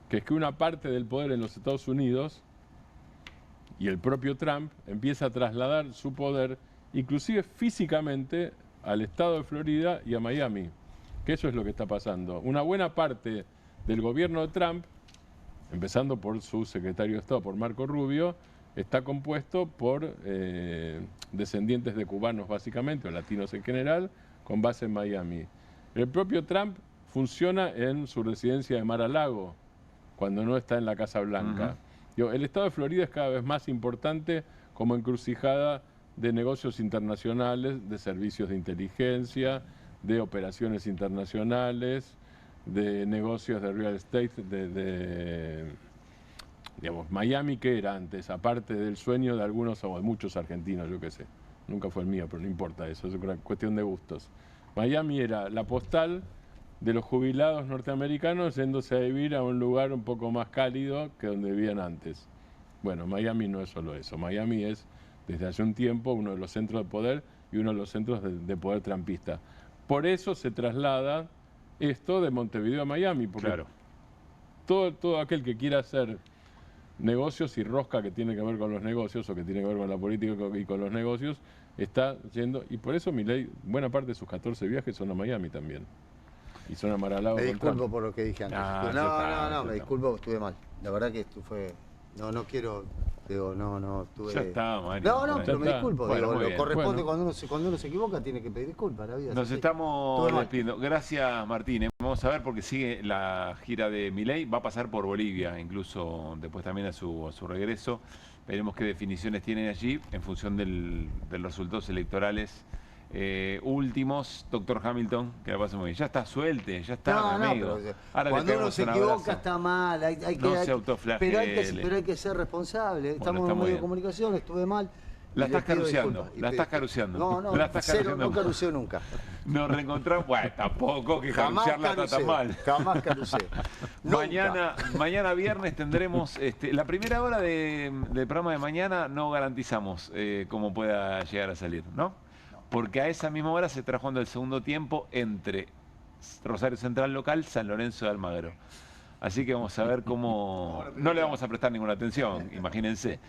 que es que una parte del poder en los Estados Unidos y el propio Trump empieza a trasladar su poder, inclusive físicamente, al estado de Florida y a Miami, que eso es lo que está pasando. Una buena parte del gobierno de Trump, empezando por su secretario de Estado, por Marco Rubio, está compuesto por descendientes de cubanos básicamente, o latinos en general, con base en Miami. El propio Trump funciona en su residencia de Mar-a-Lago, cuando no está en la Casa Blanca. El estado de Florida es cada vez más importante como encrucijada de negocios internacionales, de servicios de inteligencia, de operaciones internacionales, de negocios de real estate, digamos, Miami, ¿qué era antes? Aparte del sueño de algunos o de muchos argentinos, yo qué sé. Nunca fue el mío, pero no importa eso, es una cuestión de gustos. Miami era la postal de los jubilados norteamericanos yéndose a vivir a un lugar un poco más cálido que donde vivían antes. Bueno, Miami no es solo eso. Miami es, desde hace un tiempo, uno de los centros de poder y uno de los centros de poder trumpista. Por eso se traslada esto de Montevideo a Miami, porque todo aquel que quiera hacer negocios y rosca que tiene que ver con los negocios o que tiene que ver con la política y con los negocios, está yendo, y por eso Milei, buena parte de sus 14 viajes son a Miami también. Y son a Mar-a-Lago. Me disculpo por lo que dije antes. No, me disculpo, estuve mal. La verdad que esto fue... No quiero... estuve... Ya está, Mario. Pero me disculpo. Bueno, lo corresponde cuando uno se equivoca, tiene que pedir disculpas. La vida Nos estamos despidiendo. Gracias, Martín. Vamos a ver porque sigue la gira de Milei. Va a pasar por Bolivia, incluso después también a su regreso. Veremos qué definiciones tienen allí en función de los resultados electorales últimos. Doctor Hamilton, que la pase muy bien. Ya está, suelte, ya está, amigo. Ahora cuando uno se equivoca está mal. No se autoflagele. Pero hay que ser responsable. Estamos en un medio de comunicación, estuve mal. La estás caruseando, la estás caruseando. No caruceo nunca. Nos reencontramos, bueno, tampoco que carusearla está tan mal. Jamás caruceo. Mañana viernes tendremos, la primera hora del programa de mañana no garantizamos cómo pueda llegar a salir, ¿no? Porque a esa misma hora se está jugando el segundo tiempo entre Rosario Central local, San Lorenzo de Almagro. Así que vamos a ver cómo... No le vamos a prestar ninguna atención, imagínense.